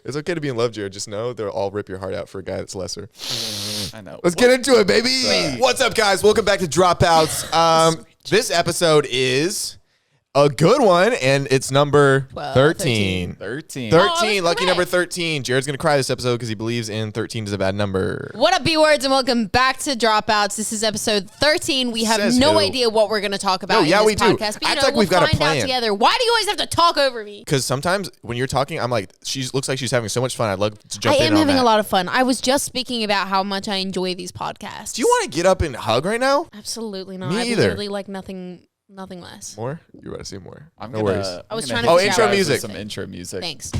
It's okay to be in love, Jared. Just know they'll all rip your heart out for a guy that's lesser. I know. Let's get into it, baby. What's up, guys? Welcome back to Dropouts. This episode is a good one, and it's number 13. 13. Lucky number 13. Jared's going to cry this episode because he believes in 13 is a bad number. What up, B-Words, and welcome back to Dropouts. This is episode 13. We have no idea what we're going to talk about in this podcast. But, Act like we've got a plan. Out together. Why do you always have to talk over me? Because sometimes when you're talking, I'm like, she looks like she's having so much fun. I'd love to jump in on that. I am having a lot of fun. I was just speaking about how much I enjoy these podcasts. Do you want to get up and hug right now? Absolutely not. Me I either. literally like nothing less. More? You're about to say more. No worries. I was trying to intro music. Some intro music. Thanks.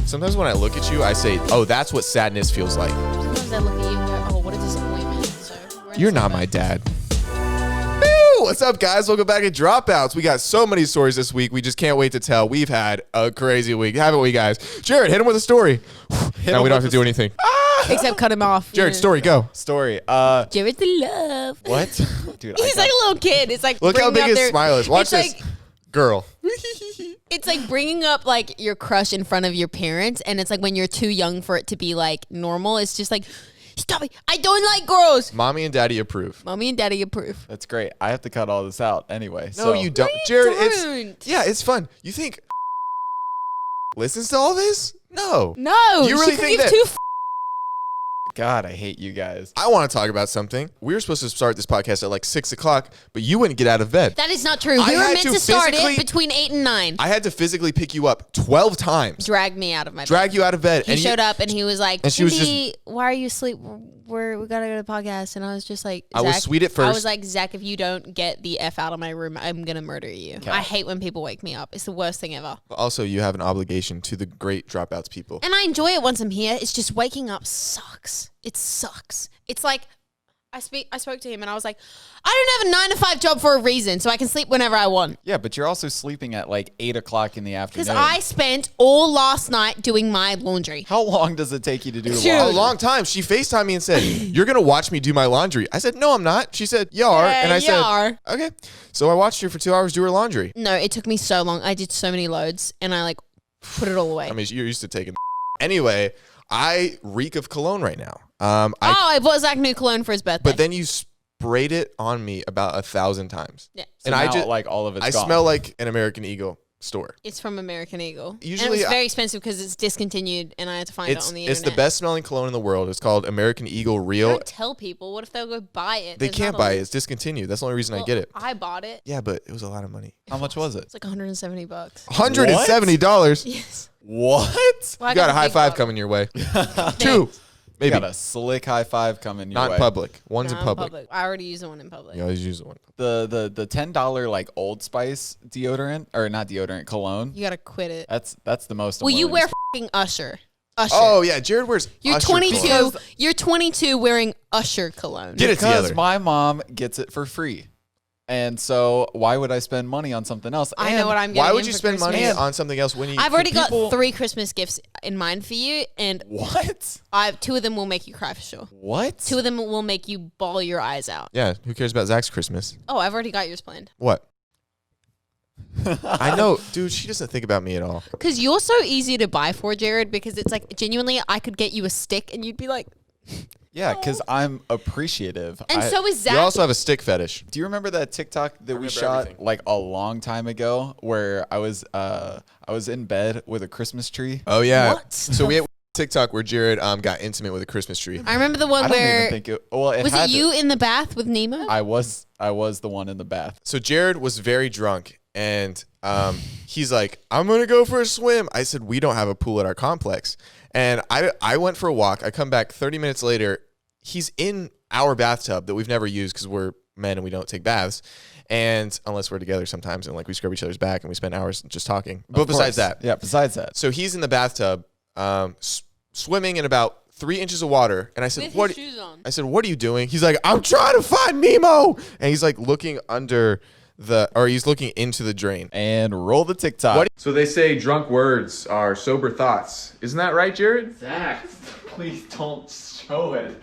Sometimes when I look at you, I say, oh, that's what sadness feels like. Sometimes I look at you and go, oh, what a disappointment. So You're not my dad. What's up, guys? Welcome back to Dropouts. We got so many stories this week. We just can't wait to tell. We've had a crazy week, haven't we, guys? Jared, hit him with a story. Now we don't have to do anything. Except cut him off. Jared, story, go. Story. Jared's the love. What? Dude, He's like a little kid. It's like Look how big his smile is. Watch this. Like, girl. it's like bringing up like your crush in front of your parents, and it's like when you're too young for it to be like normal. It's just like, stop it. I don't like girls. Mommy and daddy approve. Mommy and daddy approve. That's great. I have to cut all this out anyway. No, you don't. No, you Jared, don't. it's fun. You think listens to all this? No. No. You really think that? God, I hate you guys. I want to talk about something. We were supposed to start this podcast at like 6 o'clock, but you wouldn't get out of bed. That is not true. I We were had meant to to start physically- it between 8 and 9. I had to physically pick you up 12 times. Drag me out of my bed. Drag you out of bed. He showed up and he was like, and she was Cindy, why are you asleep? We gotta go to the podcast. And I was just like, I was Zach, sweet at first. I was like, Zach, if you don't get the F out of my room, I'm gonna murder you. Okay. I hate when people wake me up. It's the worst thing ever. Also, you have an obligation to the great Dropouts people. And I enjoy it once I'm here. It's just waking up sucks. It sucks. It's like I spoke to him and I was like, I don't have a 9 to 5 job for a reason, so I can sleep whenever I want. Yeah, but you're also sleeping at like 8 o'clock in the afternoon. Because I spent all last night doing my laundry. How long does it take you to do the Dude. A laundry? long time. She FaceTimed me and said, you're going to watch me do my laundry. I said, no, I'm not. She said, you are. And I said, okay. So I watched her for 2 hours do her laundry. No, it took me so long. I did so many loads and I like put it all away. I mean, you're used to taking. Anyway, I reek of cologne right now. I bought Zach new cologne for his birthday. But then you sprayed it on me about 1,000 times. Yeah. So and now, I just like all of it's I gone. smell like an American Eagle store. It's from American Eagle. Usually and it was very expensive because it's discontinued and I had to find it on the internet. It's the best smelling cologne in the world. It's called American Eagle Real. Don't tell people. What if they'll go buy it? They There's can't not buy a- it. It's discontinued. That's the only reason I Well, get it. I bought it. Yeah, but it was a lot of money. How much was it? It's like $170. $170. Yes. What? Well, I You got a the high big five bottle. coming your way. Thanks. 2. You Maybe. got a slick high five coming your Not way. in public. One's No, in public. I already used the one in public. You always use the one. The $10 like Old Spice deodorant or not deodorant cologne. You gotta quit it. That's the most. Well, you willing wear to f***ing Usher. Usher. Oh, yeah. Jared wears You're Usher 22. cologne. You're 22 wearing Usher cologne. Get it because together. my mom gets it for free, and so why would I spend money on something else? I And know what I'm getting. Why would in you for spend money Christmas. on something else when you... I've already got people- 3 Christmas gifts in mind for you, and What? 2 of them will make you cry for sure. What? 2 of them will make you bawl your eyes out. Yeah, who cares about Zach's Christmas? Oh, I've already got yours planned. What? I know. Dude, she doesn't think about me at all. Because you're so easy to buy for, Jared, because it's like, genuinely, I could get you a stick and you'd be like... Yeah, because I'm appreciative. And so is Zach. You also have a stick fetish. Do you remember that TikTok that we remember shot everything. like a long time ago, where I was in bed with a Christmas tree? Oh, yeah. What? So we had TikTok where Jared got intimate with a Christmas tree. I remember the one I don't where... even think it. Well, it was had it you in the bath with Nemo? I was the one in the bath. So Jared was very drunk, and he's like, I'm going to go for a swim. I said, we don't have a pool at our complex. And I went for a walk. I come back 30 minutes later. He's in our bathtub that we've never used because we're men and we don't take baths. And unless we're together sometimes and like we scrub each other's back and we spend hours just talking. But Of besides course. that. Yeah, besides that. So he's in the bathtub swimming in about 3 inches of water. And I said, with what? his shoes on. I said, what are you doing? He's like, I'm trying to find Nemo. And he's like looking he's looking into the drain. And roll the TikTok. So they say drunk words are sober thoughts. Isn't that right, Jared? Zach, please don't show it.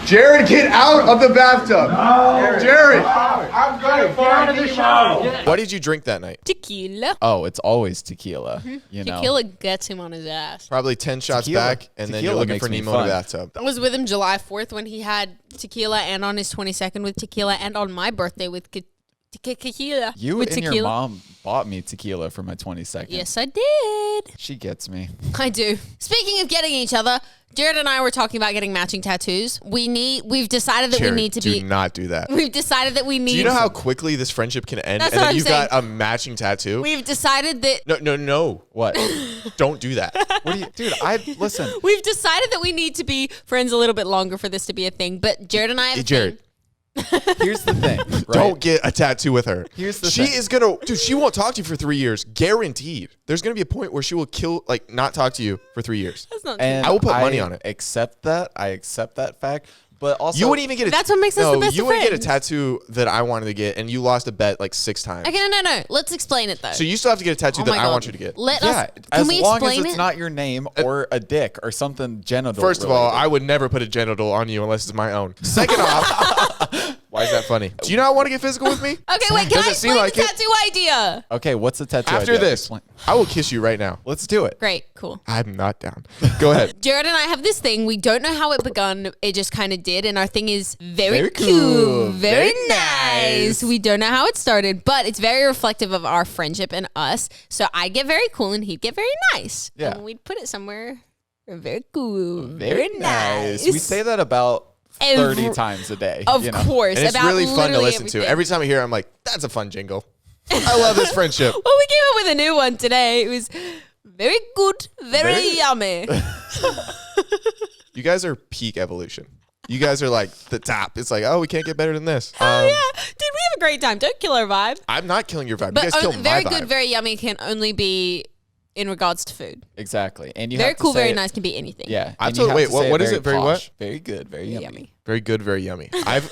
Jared, get out of the bathtub. No. Jared. I'm going to fall out of the shower. What did you drink that night? Tequila. Oh, it's always tequila. You know. Tequila gets him on his ass. Probably 10 shots Tequila. back, and then you're Tequila looking for makes me Nemo in the fun. bathtub. I was with him July 4th when he had tequila, and on his 22nd with tequila, and on my birthday with tequila. You with and tequila. your mom bought me tequila for my 22nd. Yes, I did. She gets me. I do. Speaking of getting each other, Jared and I were talking about getting matching tattoos. We've decided that Jared, we need to do not do that. We've decided that we need. Do you know how quickly this friendship can end? That's and what then I'm you've saying. got a matching tattoo? We've decided that. No. What? Don't do that. What do you, dude? Listen. We've decided that we need to be friends a little bit longer for this to be a thing. But Jared and I have. Jared, Here's the thing. Right? don't get a tattoo with her. Here's the she thing. is gonna, dude. She won't talk to you for 3 years, guaranteed. There's gonna be a point where she will not talk to you for 3 years. That's not. And I will put money on it. Accept that. I accept that fact. But also, You wouldn't even get a. That's what makes us the best you of wouldn't get a friends. tattoo that I wanted to get, and you lost a bet like 6 times. Okay, no. Let's explain it though. So you still have to get a tattoo Oh that my I God. want you to get. Let yeah, us. as Can we long as explain it's it? not your name or a dick or something genital. First of all, related. I would never put a genital on you unless it's my own. Second off, why is that funny? Do you not want to get physical with me? Okay, wait. Can Does I it seem explain like the it? tattoo idea? Okay, what's the tattoo? After idea? this, Explain. I will kiss you right now. Let's do it. Great, cool. I'm not down. Go ahead. Jared and I have this thing. We don't know how it begun. It just kind of did. And our thing is very, Very cool. cool. Very Very nice. nice. We don't know how it started, but it's very reflective of our friendship and us. So I get very cool and he'd get very nice. Yeah. And we'd put it somewhere very cool. Very nice. We say that about Every- 30 times a day. Of you know? course. And it's about really fun to literally listen to. everything. Every time I hear it, I'm like, that's a fun jingle. I love this friendship. Well, we came up with a new one today. It was very good, very yummy. You guys are peak evolution. You guys are like the top. It's like, oh, we can't get better than this. Oh, yeah. Dude, we have a great time. Don't kill our vibe. I'm not killing your vibe. But you guys kill very my vibe. good, very yummy can only be in regards to food. Exactly. And you Very have to cool, say very it- nice can be anything. Yeah. I'm and told- you have wait, to what- say what is it? Very posh. what? Very good. Very Very yummy. Very good, very yummy.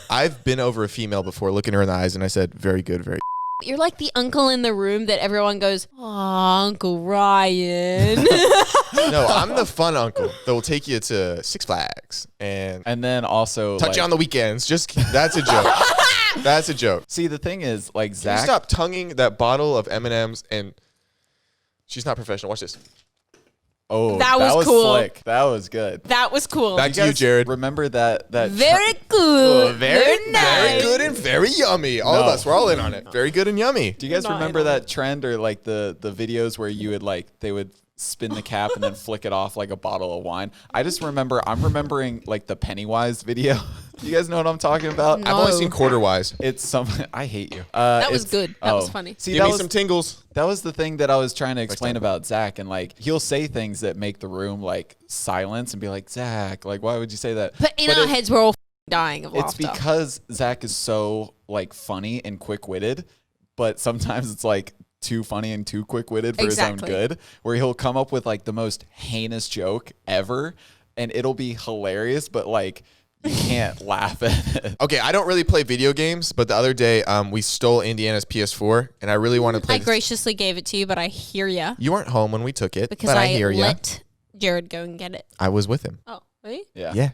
I've been over a female before, looking her in the eyes, and I said, very good, very. You're like the uncle in the room that everyone goes, "Oh, Uncle Ryan." No, I'm the fun uncle that will take you to Six Flags and And then also touch like, you on the weekends. Just that's a joke. That's a joke. See, the thing is, like Can you Zach. stop tonguing that bottle of M&Ms? And she's not professional. Watch this. Oh, That was cool. Slick. That was good. That was cool. Back to you, guys Jared. Remember that Very cool. Very nice. Very good and very yummy. All of No. us, we're all in on it. Very good and yummy. Do you guys Not in remember on that trend or like the videos where you would like they would spin the cap and then flick it off like a bottle of wine? I'm remembering like the Pennywise video. Do you guys know what I'm talking about? No. I've only seen quarter wise. It's some. I hate you. That was it's- good. That was funny. See, Give that me was, some tingles. that was the thing that I was trying to explain time. about Zach, and like he'll say things that make the room like silence and be like, Zach, like why would you say that? But in our heads, we're all dying of It's laughter. because Zach is so like funny and quick-witted, but sometimes it's like too funny and too quick-witted for Exactly. his own good, where he'll come up with like the most heinous joke ever and it'll be hilarious, but like you can't laugh at it. Okay, I don't really play video games, but the other day we stole Indiana's PS4, and I really wanted to play I this. graciously gave it to you, but I hear ya You weren't home when we took it, because but I I hear you. let Jared go and get it. I was with him. Oh, really? Yeah. Yeah.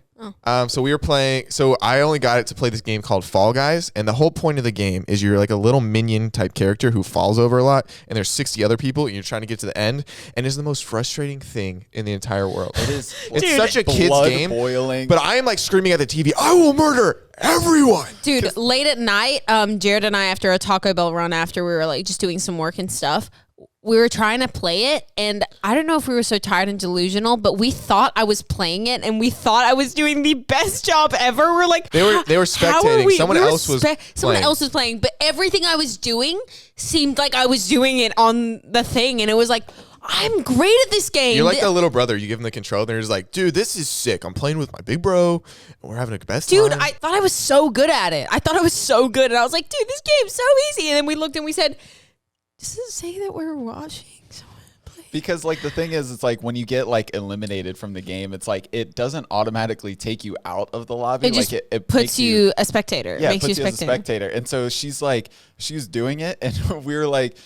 Oh. So we were playing. So I only got it to play this game called Fall Guys, and the whole point of the game is you're like a little minion type character who falls over a lot, and there's 60 other people, and you're trying to get to the end, and it's the most frustrating thing in the entire world. It is It's such a kid's blood game, boiling. but I am like screaming at the TV, "I will murder everyone!" Dude, late at night, Jared and I, after a Taco Bell run, after we were like just doing some work and stuff, we were trying to play it, and I don't know if we were so tired and delusional, but we thought I was playing it, and we thought I was doing the best job ever. We're like, They were how are spectating. we- Someone we were else was someone playing. else was playing, but everything I was doing seemed like I was doing it on the thing, and it was like, I'm great at this game. You're like the little brother. You give him the control, and they're just like, "Dude, this is sick. I'm playing with my big bro, and we're having a best Dude, time." I thought I was so good at it. I thought I was so good, and I was like, dude, this game's so easy. And then we looked and we said, does it say that we're watching someone play? Because like the thing is, it's like when you get like eliminated from the game, it's like it doesn't automatically take you out of the lobby. It just like it puts makes you a spectator. yeah, Makes it puts you you a as a spectator. spectator. And so she's like, she was doing it, and we were like,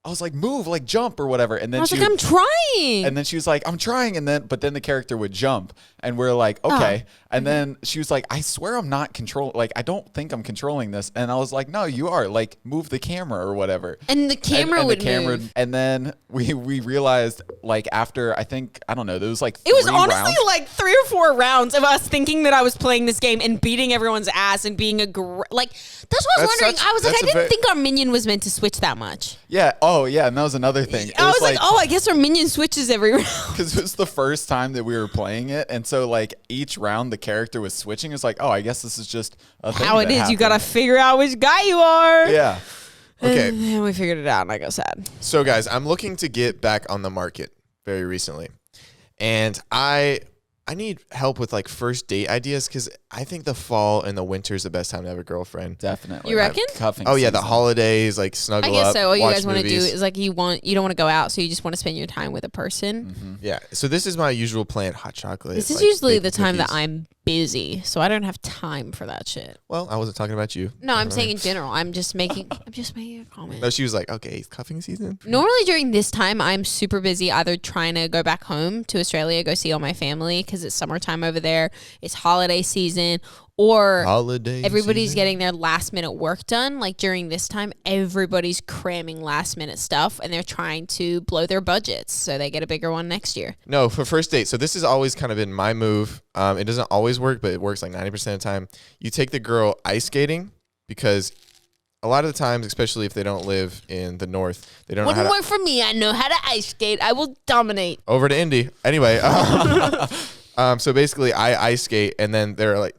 I was like, move, like jump or whatever. And then I was like, I'm trying. And then she was like, I'm trying. But then the character would jump and we're like, okay. And then she was like, I swear I'm not controlling. Like, I don't think I'm controlling this. And I was like, no, you are. Like, move the camera or whatever. And the camera would move. And then we realized, like, after, I don't know, there was like it was 3 honestly rounds. like 3 or 4 rounds of us thinking that I was playing this game and beating everyone's ass and being that's what I was wondering. I was like, I didn't think our minion was meant to switch that much. Yeah. Oh, yeah. And that was another thing. I was like, oh, I guess our minion switches every round. Because it was the first time that we were playing it. And so, like, each round the character was switching. It's like, oh, I guess this is just a thing. How it is. You got to figure out which guy you are. Yeah. Okay. And we figured it out and I got sad. So, guys, I'm looking to get back on the market very recently. And I need help with like first date ideas because I think the fall and the winter is the best time to have a girlfriend. Definitely. You reckon? Cuffing Oh yeah, the season. holidays, like snuggle I guess up. so. All you watch guys want to do movies. is like you don't want to go out, so you just want to spend your time with a person. Mm-hmm. Yeah. So this is my usual plan: hot chocolate. This is like, usually baking the time that cookies. I'm busy, so I don't have time for that shit. Well, I wasn't talking about you. No, I'm saying in general. I'm just making a comment. No, she was like, okay, it's cuffing season. Normally during this time, I'm super busy either trying to go back home to Australia, go see all my family because it's summertime over there, it's holiday season, or Holiday. everybody's season. getting their last minute work done. Like during this time, everybody's cramming last minute stuff and they're trying to blow their budgets so they get a bigger one next year. No, for first date. So this has always kind of been my move. It doesn't always work, but it works like 90% of the time. You take the girl ice skating because a lot of the times, especially if they don't live in the north, they don't know how Wouldn't to. work for me. I know how to ice skate. I will dominate. Over to Indy. Anyway, so basically I ice skate and then they're like,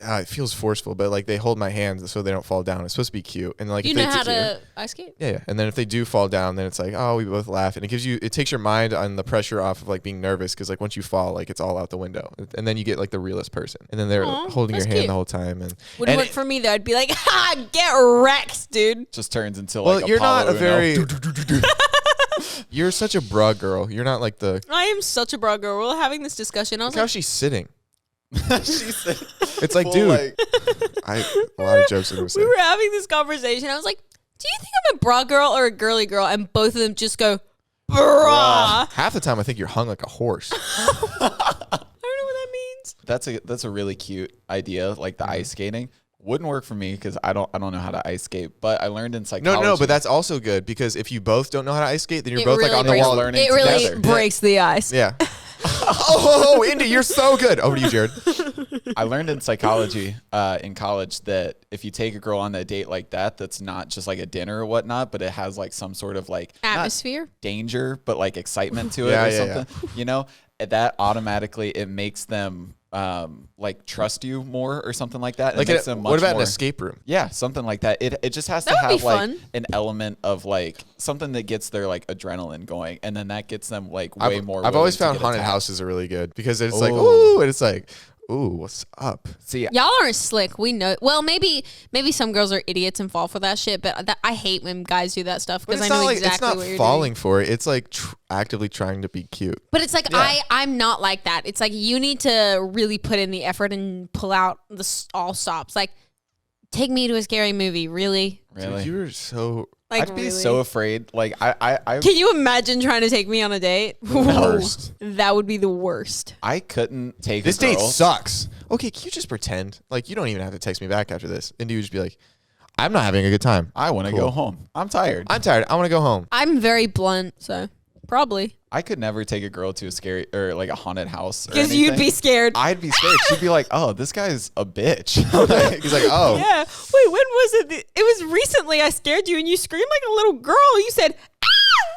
it feels forceful, but like they hold my hands so they don't fall down. It's supposed to be cute. And like, You if know they how cute, to ice skate? yeah. And then if they do fall down, then it's like, oh, we both laugh. And it takes your mind on the pressure off of like being nervous. Cause like once you fall, like it's all out the window. And then you get like the realest person. And then they're Aw, holding your that's hand cute. the whole time. And Wouldn't and work for me though. I'd be like, ha, get wrecked, dude. Just turns into well, like you're Apollo not a Uno. very, you're such a bra girl. You're not like the, I am such a bra girl. We're having this discussion. I was look how like, she's sitting. She said, It's like, full, dude, like- a lot of jokes are going to say. we were having this conversation. I was like, do you think I'm a bra girl or a girly girl? And both of them just go, bra. Half the time I think you're hung like a horse. I don't know what that means. That's a really cute idea, like the ice skating. Wouldn't work for me because I don't know how to ice skate. But I learned in psychology. No, but that's also good because if you both don't know how to ice skate, then you're It both really like on the breaks- wall learning It really together. breaks the ice. Yeah. Oh, Indy, you're so good. Over to you, Jared. I learned in psychology in college that if you take a girl on a date like that, that's not just like a dinner or whatnot, but it has like some sort of like not Atmosphere. danger, but like excitement to it Yeah, or yeah, something. You know, that automatically it makes them like trust you more or something like that. It Like, makes them what much about more, an escape room? Yeah, something like that. It just has That to would be have like fun. an element of like something that gets their like adrenaline going, and then that gets them like way more. I've always willing found to get haunted attacked. houses are really good because it's like, Ooh. ooh, and it's like, ooh, what's up? See, Y'all aren't slick. We know. Well, maybe some girls are idiots and fall for that shit. But I hate when guys do that stuff But because it's I know not like exactly it's not what you're falling doing. for it. It's like actively trying to be cute. But it's like Yeah. I'm not like that. It's like you need to really put in the effort and pull out all stops. Like, take me to a scary movie. Really? really, Dude, you're so Like, I'd be really? so afraid. Like I Can you imagine trying to take me on a date? worst. That would be the worst. I couldn't take this a girl. date sucks. Okay, can you just pretend? Like you don't even have to text me back after this. And you would just be like, I'm not having a good time. I want to Cool. go home. I'm tired. I'm tired. I want to go home. I'm very blunt, so probably I could never take a girl to a scary or like a haunted house. because you'd be scared. I'd be scared. She'd be like, "Oh, this guy's a bitch." He's like, oh. Yeah. Wait, when was it? It was recently. I scared you, and you screamed like a little girl. You said, "Ah!"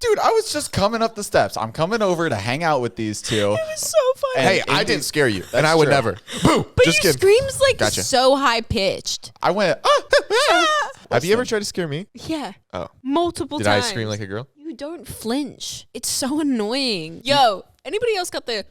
Dude, I was just coming up the steps. I'm coming over to hang out with these two. It was so funny. Hey, And I Indy- didn't scare you, and That's I would true. never. Boo! but Just your kidding. screams like Gotcha. so high pitched. I went, "Ah!" Have you ever tried to scare me? Yeah. Oh, Multiple did times. I scream like a girl? You don't flinch. It's so annoying. Yo, anybody else got the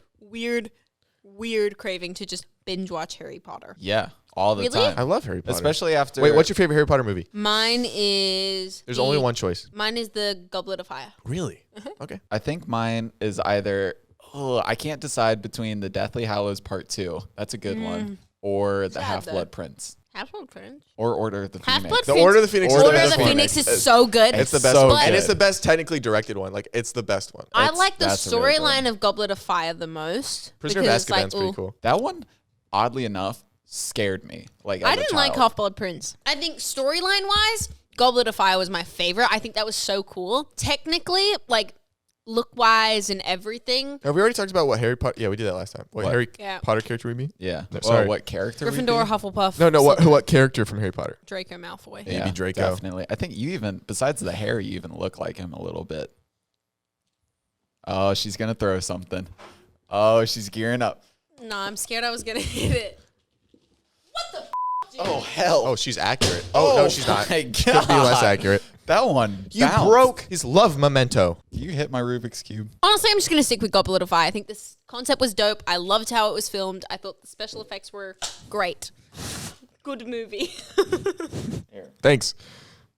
weird craving to just binge watch Harry Potter? Yeah, all the Really? I time. love Harry Potter. Especially after. Wait, what's your favorite Harry Potter movie? Mine is. There's only one choice. Mine is the Goblet of Fire. Really? Okay. I think mine is either. Oh, I can't decide between the Deathly Hallows Part 2. That's a good one. or the Sad, Half-Blood Prince, Half-Blood Prince. or Order of the Half-Blood Phoenix. The Order of the Phoenix. Order Order of of the the Phoenix Phoenix is so good. It's the best so one, and good. it's the best technically directed one. Like it's the best one. I like the that's a really good storyline one. of Goblet of Fire the most. Prisoner of because it's Azkaban's pretty ooh. cool. That one, oddly enough, scared me. Like I as a didn't like child. Half-Blood Prince. I think storyline wise, Goblet of Fire was my favorite. I think that was so cool. Technically, like look wise and everything. Have we already talked about what Harry Potter? Yeah, we did that last time. What What? Harry Yeah. Potter character would be? Yeah. No, Well, sorry. what character? would Gryffindor, be? Hufflepuff. No. Slytherin, What character from Harry Potter? Draco Malfoy. Yeah. Maybe Draco. Definitely. I think you even, besides the hair, you even look like him a little bit. Oh, she's gonna throw something. Oh, she's gearing up. No, I'm scared I was gonna hit it. Oh hell! Oh, she's accurate. Oh, no, she's not. My Could be less God. accurate. That one. You bounced. broke his love memento. You hit my Rubik's cube. Honestly, I'm just gonna stick with Goblet of Fire. I think this concept was dope. I loved how it was filmed. I thought the special effects were great. Good movie. Thanks.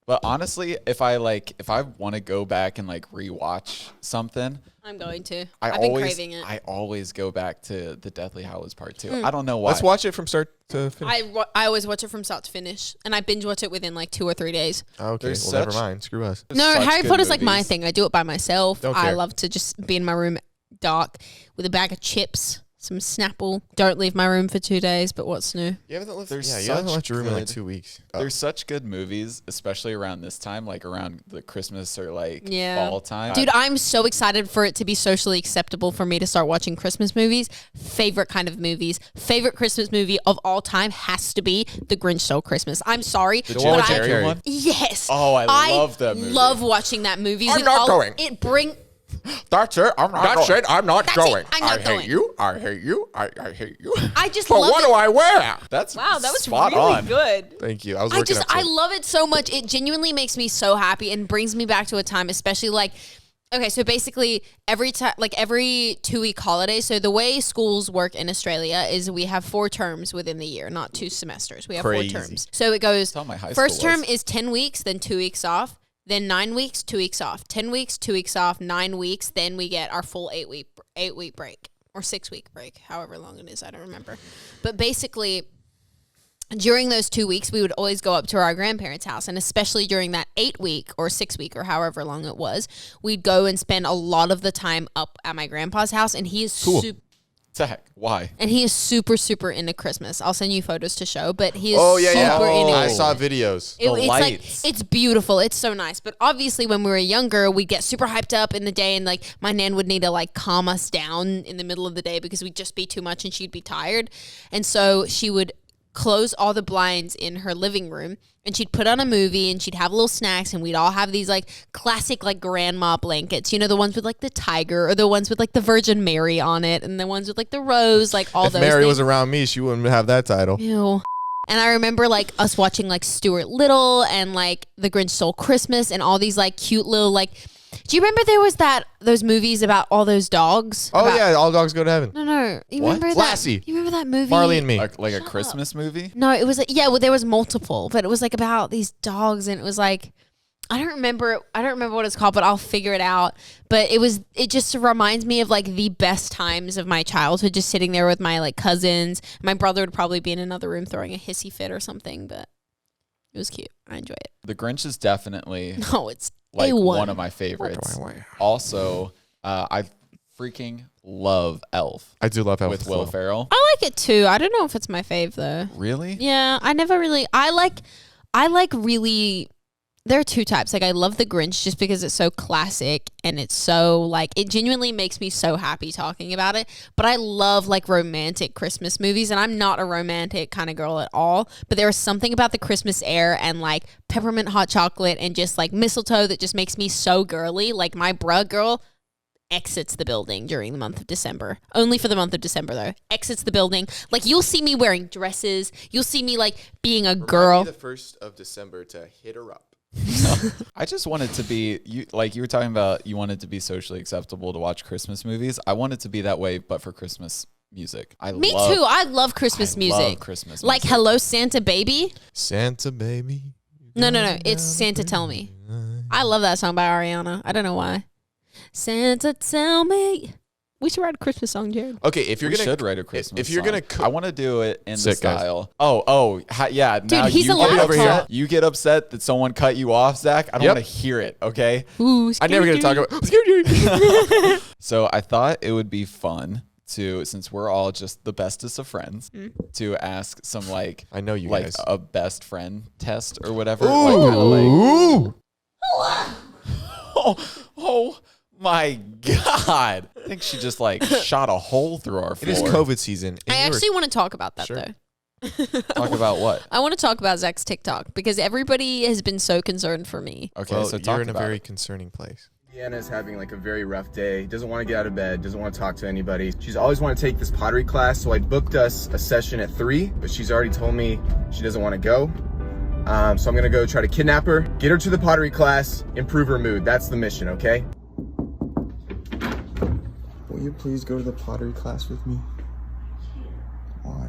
But honestly, if I want to go back and like rewatch something, I'm going to. I I've been always craving it. I always go back to the Deathly Hallows Part 2. I don't know why. Let's watch it from start to finish. I always watch it from start to finish, and I binge watch it within like 2 or 3 days. Okay, There's well, never such- mind. Screw us. No, Such Harry good Potter's like my movies. thing. I do it by myself. Don't I care. love to just be in my room dark with a bag of chips, some Snapple. Don't leave my room for 2 days, but what's new? You haven't left, There's you haven't such left your room in like good- 2 weeks. There's such good movies, especially around this time, like around the Christmas or like Yeah. fall time. Dude, I'm so excited for it to be socially acceptable for me to start watching Christmas movies. Favorite kind of movies. Favorite Christmas movie of all time has to be The Grinch Stole Christmas. I'm sorry. the but Jim with I- Jim Carrey Carrey. one. Yes. Oh, I love that movie. Love watching that movie. I'm with not all- going. It bring That's it. I'm not going. it. I'm not That's going. it. I'm not I going. hate you. I hate you. I hate you. I just But love what it. do I wear? That's Wow, that was spot really on. good. Thank you. I was working up to I it. love it so much. It genuinely makes me so happy and brings me back to a time, especially like, okay, so basically every 2-week holiday. So the way schools work in Australia is we have 4 terms within the year, not 2 semesters. We have Crazy. 4 terms. So it goes, how my high first school was. term is 10 weeks, then 2 weeks off, then 9 weeks, 2 weeks off, 10 weeks, 2 weeks off, 9 weeks, then we get our full 8-week break or 6-week break, however long it is, I don't remember. But basically, during those 2 weeks, we would always go up to our grandparents' house. And especially during that 8-week or 6-week or however long it was, we'd go and spend a lot of the time up at my grandpa's house. And he is Cool. Heck, why? and he is super, super into Christmas. I'll send you photos to show, but he is Oh yeah, super yeah. into I Christmas. saw videos. It's lights. like it's beautiful. It's so nice. But obviously, when we were younger, we'd get super hyped up in the day, and like my nan would need to like calm us down in the middle of the day because we'd just be too much and she'd be tired. And so she would close all the blinds in her living room, and she'd put on a movie, and she'd have little snacks, and we'd all have these like classic like grandma blankets. You know, the ones with like the tiger, or the ones with like the Virgin Mary on it, and the ones with like the rose, like all If those. Mary things. was around me, she wouldn't have that title. Ew. And I remember like us watching like Stuart Little and like The Grinch Stole Christmas and all these like cute little like. Do you remember there was those movies about all those dogs? Oh About- yeah, all dogs go to heaven. No. You What? remember that? Lassie. You remember that movie? Marley and me. Like a Christmas movie? No, it was like, yeah. Well, there was multiple, but it was like about these dogs, and it was like I don't remember what it's called, but I'll figure it out. But it just reminds me of like the best times of my childhood, just sitting there with my like cousins. My brother would probably be in another room throwing a hissy fit or something, but it was cute. I enjoy it. The Grinch is definitely No, it's like A1. one of my favorites. Also, I freaking love Elf I do love Elf with as Will well. Ferrell. I like it too. I don't know if it's my fave though. Really? Yeah, I never really. I like really. There are 2 types. Like I love The Grinch just because it's so classic and it's so like it genuinely makes me so happy talking about it. But I love like romantic Christmas movies, and I'm not a romantic kind of girl at all. But there is something about the Christmas air and like peppermint hot chocolate and just like mistletoe that just makes me so girly. Like my bruh girl exits the building during the month of December. Only for the month of December though. Exits the building. Like you'll see me wearing dresses. You'll see me like being a girl. The 1st of December to hit her up. I just wanted to be you were talking about you wanted to be socially acceptable to watch Christmas movies. I wanted to be that way, but for Christmas music. Me too. I love Christmas music. Love Christmas Like music. Hello Santa Baby. Santa baby. No. It's Santa Tell Me. I love that song by Ariana. I don't know why. Santa tell me We should write a Christmas song, Jared. Okay, if you're We gonna should write a Christmas if you're song. gonna I want to do it in the Sick, guys. style. Yeah. Dude, now he's you allowed get to upset. talk. You get upset that someone cut you off, Zach. I don't Yep. want to hear it. Okay. Ooh, I'm never gonna talk about. So I thought it would be fun to, since we're all just the bestest of friends, to ask some like I know you like guys. a best friend test or whatever. Like, kinda like, Ooh. oh my God! I think she just like shot a hole through our It floor. is COVID season. and I you were- actually want to talk about that Sure. though. Talk about what? I want to talk about Zach's TikTok because everybody has been so concerned for me. Okay, Well, so you're talk in a about very it. concerning place. Deanna's having like a very rough day, doesn't want to get out of bed, doesn't want to talk to anybody. She's always wanted to take this pottery class, so I booked us a session at 3, but she's already told me she doesn't want to go. So I'm gonna go try to kidnap her, get her to the pottery class, improve her mood. That's the mission, okay? Will you please go to the pottery class with me? Why?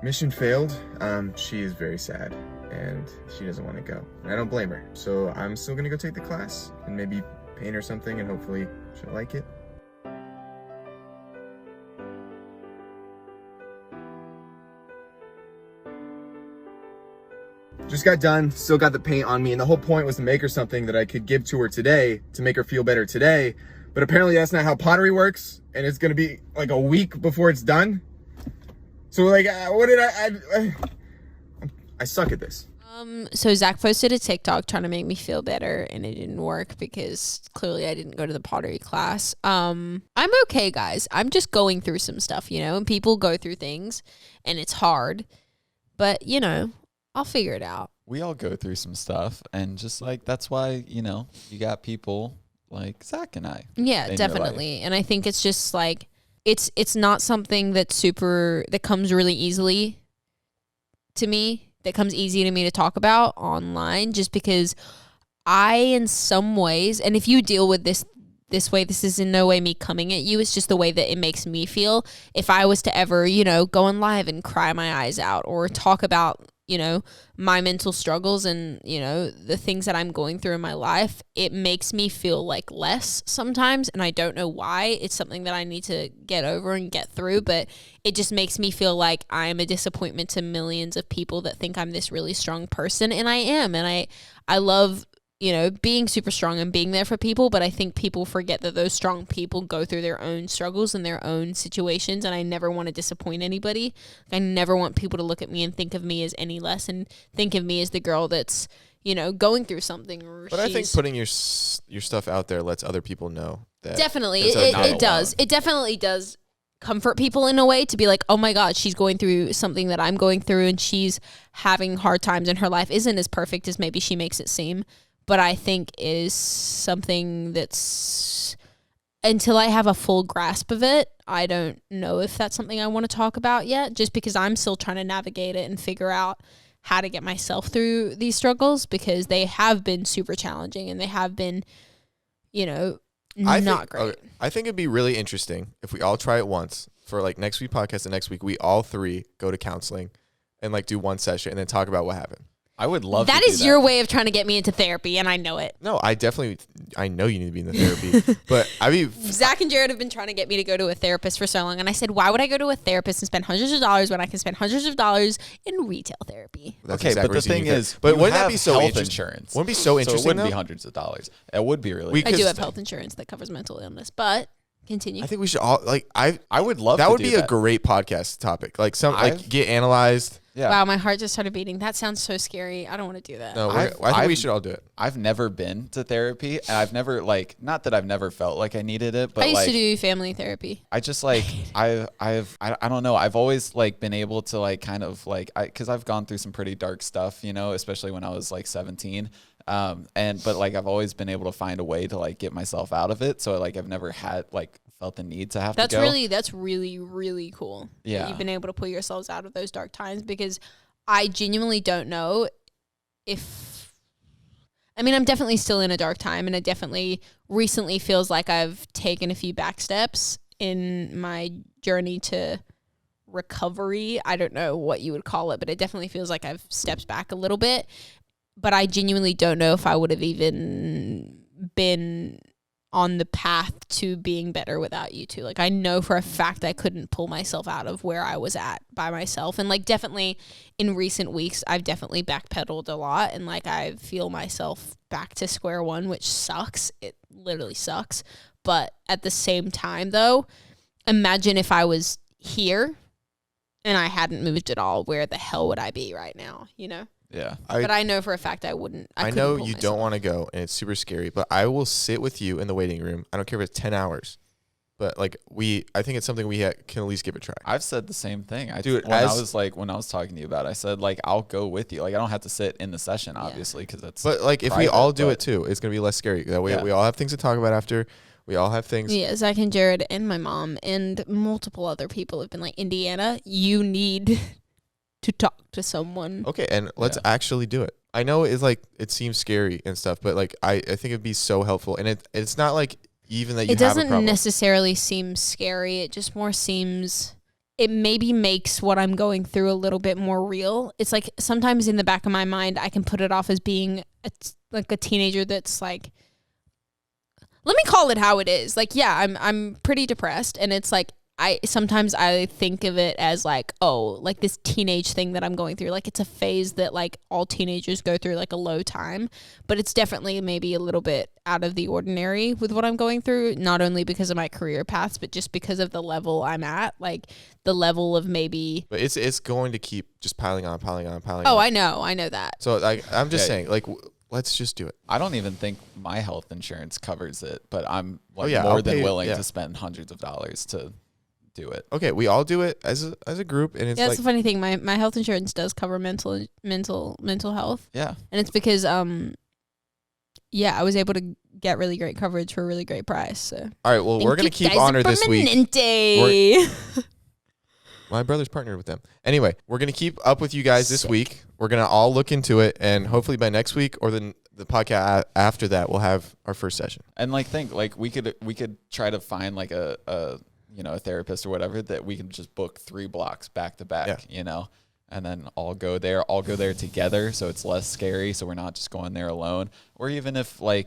Mission failed. She is very sad and she doesn't want to go. And I don't blame her. So I'm still gonna go take the class and maybe paint her something and hopefully she'll like it. Just got done, still got the paint on me, and the whole point was to make her something that I could give to her today to make her feel better today. But apparently that's not how pottery works, and it's gonna be like a week before it's done. So like, what did I suck at this. So Zach posted a TikTok trying to make me feel better, and it didn't work because clearly I didn't go to the pottery class. I'm okay, guys. I'm just going through some stuff, and people go through things, and it's hard. But I'll figure it out. We all go through some stuff, and just like that's why you got people like Zach and I. Yeah, in your definitely. And I think it's just like it's not something that comes really easily to me. That comes easy to me to talk about online, just because I, in some ways, and if you deal with this way, this is in no way me coming at you. It's just the way that it makes me feel. If I was to ever, go on live and cry my eyes out or talk about, my mental struggles and, the things that I'm going through in my life, it makes me feel like less sometimes. And I don't know why. It's something that I need to get over and get through, but it just makes me feel like I'm a disappointment to millions of people that think I'm this really strong person. And I am. And I love, being super strong and being there for people, but I think people forget that those strong people go through their own struggles and their own situations, and I never want to disappoint anybody. I never want people to look at me and think of me as any less and think of me as the girl that's, going through something. But I think putting your stuff out there lets other people know that. Definitely. that's not It does. It definitely does comfort people in a way to be like, oh my God, she's going through something that I'm going through, and she's having hard times, and her life isn't as perfect as maybe she makes it seem. But I think is something that's, until I have a full grasp of it, I don't know if that's something I want to talk about yet, just because I'm still trying to navigate it and figure out how to get myself through these struggles, because they have been super challenging and they have been, not great. Okay, I think it'd be really interesting if we all try it once for like next week podcast, and next week we all 3 go to counseling and like do one session and then talk about what happened. I would love That to do is your way of trying to get me into therapy, and I know it. No, I know you need to be in the therapy, but Zach and Jared have been trying to get me to go to a therapist for so long, and I said, why would I go to a therapist and spend hundreds of dollars when I can spend hundreds of dollars in retail therapy? that's Okay, exactly but the what you thing need to- is, but you wouldn't that have be so health interesting? insurance? Wouldn't it be so interesting? So it wouldn't be though? hundreds of dollars. It would be really. We I do could- have health insurance that covers mental illness, but continue. I think we should all like I would love that to would do be a that. great podcast topic. Like I've- get analyzed. Yeah. Wow, my heart just started beating. That sounds so scary. I don't want to do that. No, I've- I think we I've- should all do it. I've never been to therapy, and I've never not that I've never felt like I needed it, but I used like to do family therapy. I just I don't know. I've always been able to kind of because I've gone through some pretty dark stuff, especially when I was 17. But I've always been able to find a way to get myself out of it. So I've never had felt the need to have That's to go. that's really, really cool. Yeah. That you've been able to pull yourselves out of those dark times, because I genuinely don't know I'm definitely still in a dark time, and it definitely recently feels like I've taken a few back steps in my journey to recovery. I don't know what you would call it, but it definitely feels like I've stepped back a little bit. But I genuinely don't know if I would have even been on the path to being better without you two. Like, I know for a fact I couldn't pull myself out of where I was at by myself. And like, definitely in recent weeks, I've definitely backpedaled a lot. And like, I feel myself back to square one, which sucks. It literally sucks. But at the same time though, imagine if I was here and I hadn't moved at all, where the hell would I be right now? You know? Yeah. But I know for a fact I wouldn't. I know you don't want to go, and it's super scary, but I will sit with you in the waiting room. I don't care if it's 10 hours. But like I think it's something we can at least give a try. I've said the same thing. Dude, when I was talking to you about it, I said like, I'll go with you. Like, I don't have to sit in the session, obviously, because that's. But like, if we all do it too, it's gonna be less scary. That way, we all have things to talk about after. We all have things. Yeah, Zach and Jared and my mom and multiple other people have been like, Indiana, you need to talk to someone. Okay, and let's actually do it. I know it's like, it seems scary and stuff, but like, I think it'd be so helpful. And it's not like even that you have a problem. It doesn't necessarily seem scary. It just more seems, it maybe makes what I'm going through a little bit more real. It's like sometimes in the back of my mind, I can put it off as being like a teenager that's like, let me call it how it is. Like, yeah, I'm pretty depressed, and it's like, sometimes I think of it as like, oh, like this teenage thing that I'm going through. Like, it's a phase that like all teenagers go through, like a low time, but it's definitely maybe a little bit out of the ordinary with what I'm going through, not only because of my career paths, but just because of the level I'm at, like the level of maybe. But it's going to keep just piling on. Oh, I know that. So like, I'm just saying, like, let's just do it. I don't even think my health insurance covers it, but I'm like more than willing to spend hundreds of dollars to do it. Okay, we all do it as a group, and it's that's the funny thing. My health insurance does cover mental health. Yeah, and it's because I was able to get really great coverage for a really great price. So all right, well, we're gonna keep Honor this week. My brother's partnered with them. Anyway, we're gonna keep up with you guys this week. We're gonna all look into it, and hopefully by next week or the podcast after that, we'll have our first session. And like, we could try to find like a therapist or whatever that we can just book 3 blocks back to back, and then all go there together. So it's less scary. So we're not just going there alone. Or even if we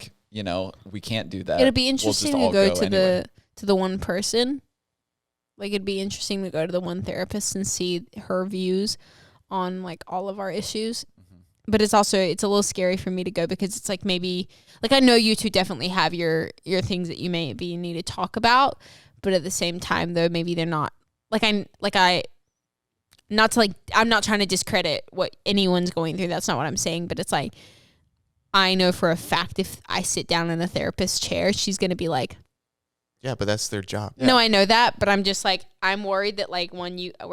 can't do that, it'll be interesting to go to the one person. Like, it'd be interesting to go to the one therapist and see her views on like all of our issues. Mm-hmm. But it's a little scary for me to go because it's like, maybe like, I know you two definitely have your things that you maybe need to talk about. But at the same time, though, maybe they're not I'm not trying to discredit what anyone's going through. That's not what I'm saying. But it's like, I know for a fact if I sit down in a therapist's chair, she's going to be like, yeah, but that's their job. Yeah. No, I know that. But I'm just like, I'm worried that like we're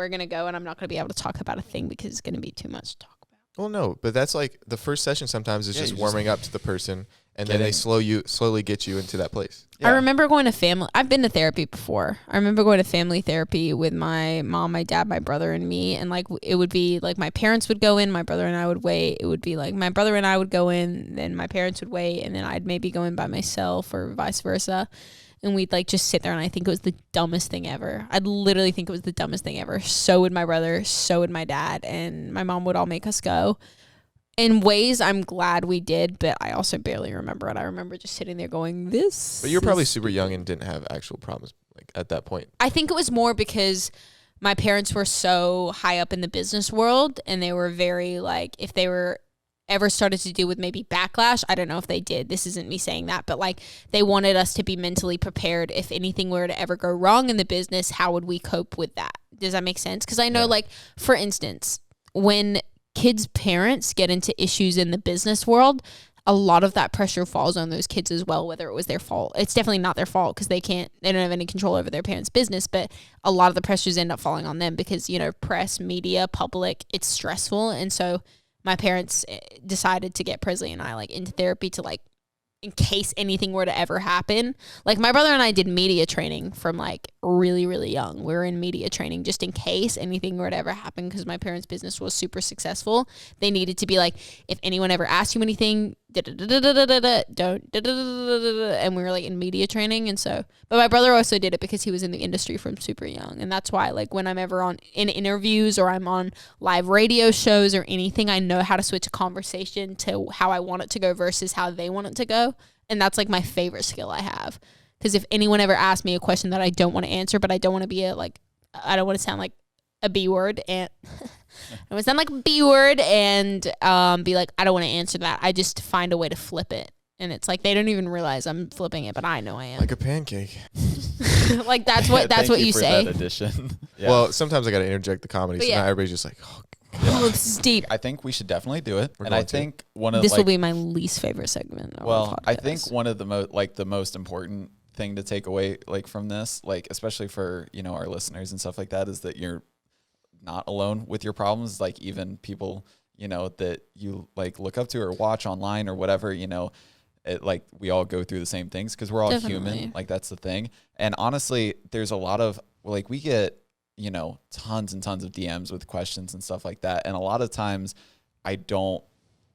going to go and I'm not going to be able to talk about a thing because it's going to be too much to talk about. Well, no, but that's like the first session sometimes is just warming up to the person. And then they slowly get you into that place. Yeah. I remember going to I've been to therapy before. I remember going to family therapy with my mom, my dad, my brother, and me. And like, it would be like my parents would go in, my brother and I would wait. It would be like my brother and I would go in, then my parents would wait, and then I'd maybe go in by myself or vice versa. And we'd like just sit there, and I think it was the dumbest thing ever. I'd literally think it was the dumbest thing ever. So would my brother, so would my dad, and my mom would all make us go. In ways, I'm glad we did, but I also barely remember it. I remember just sitting there going, this. But you're probably super young and didn't have actual problems like at that point. I think it was more because my parents were so high up in the business world, and they were very like, if they were ever started to do with maybe backlash, I don't know if they did. This isn't me saying that, but like, they wanted us to be mentally prepared. If anything were to ever go wrong in the business, how would we cope with that? Does that make sense? Because I know, like, for instance, when kids' parents get into issues in the business world, a lot of that pressure falls on those kids as well, whether it was their fault. It's definitely not their fault because they don't have any control over their parents' business, but a lot of the pressures end up falling on them because, press, media, public, it's stressful. And so my parents decided to get Presley and I like into therapy to like, in case anything were to ever happen. Like, my brother and I did media training from like really, really young. We were in media training just in case anything were to ever happen because my parents' business was super successful. They needed to be like, if anyone ever asked you anything, don't, and we were like in media training. And so, but my brother also did it because he was in the industry from super young. And that's why, like, when I'm ever in interviews or I'm on live radio shows or anything, I know how to switch a conversation to how I want it to go versus how they want it to go. And that's like my favorite skill I have. Because if anyone ever asks me a question that I don't want to answer, but I don't want to be I don't want to sound like a B word and I would sound like a B word and be like, I don't want to answer that. I just find a way to flip it. And it's like they don't even realize I'm flipping it, but I know I am. Like a pancake. Like that's what you say. That addition. Yeah. Well, sometimes I got to interject the comedy, But so yeah. now everybody's just like, oh, Oh, this is deep. I think we should definitely do it. We're And I going to. think one of This like, will be my least favorite segment. Of well, our I podcast. think one of the most important thing to take away like from this, like especially for, you know, our listeners and stuff like that, is that you're not alone with your problems. Like even people, you know, that you like look up to or watch online or whatever, you know, it like we all go through the same things because we're all Definitely. human. Like that's the thing. And honestly, there's a lot of like we get, you know, tons and tons of DMs with questions and stuff like that. And a lot of times I don't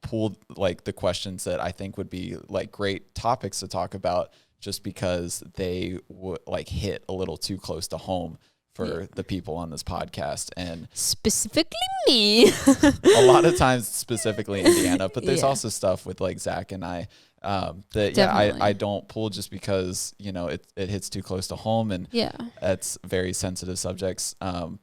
pull like the questions that I think would be like great topics to talk about just because they would like hit a little too close to home for the people on this podcast. And specifically me. a lot of times specifically Indiana, but there's Yeah. also stuff with like Zach and I that Definitely. I don't pull just because, you know, it hits too close to home and Yeah. that's very sensitive subjects.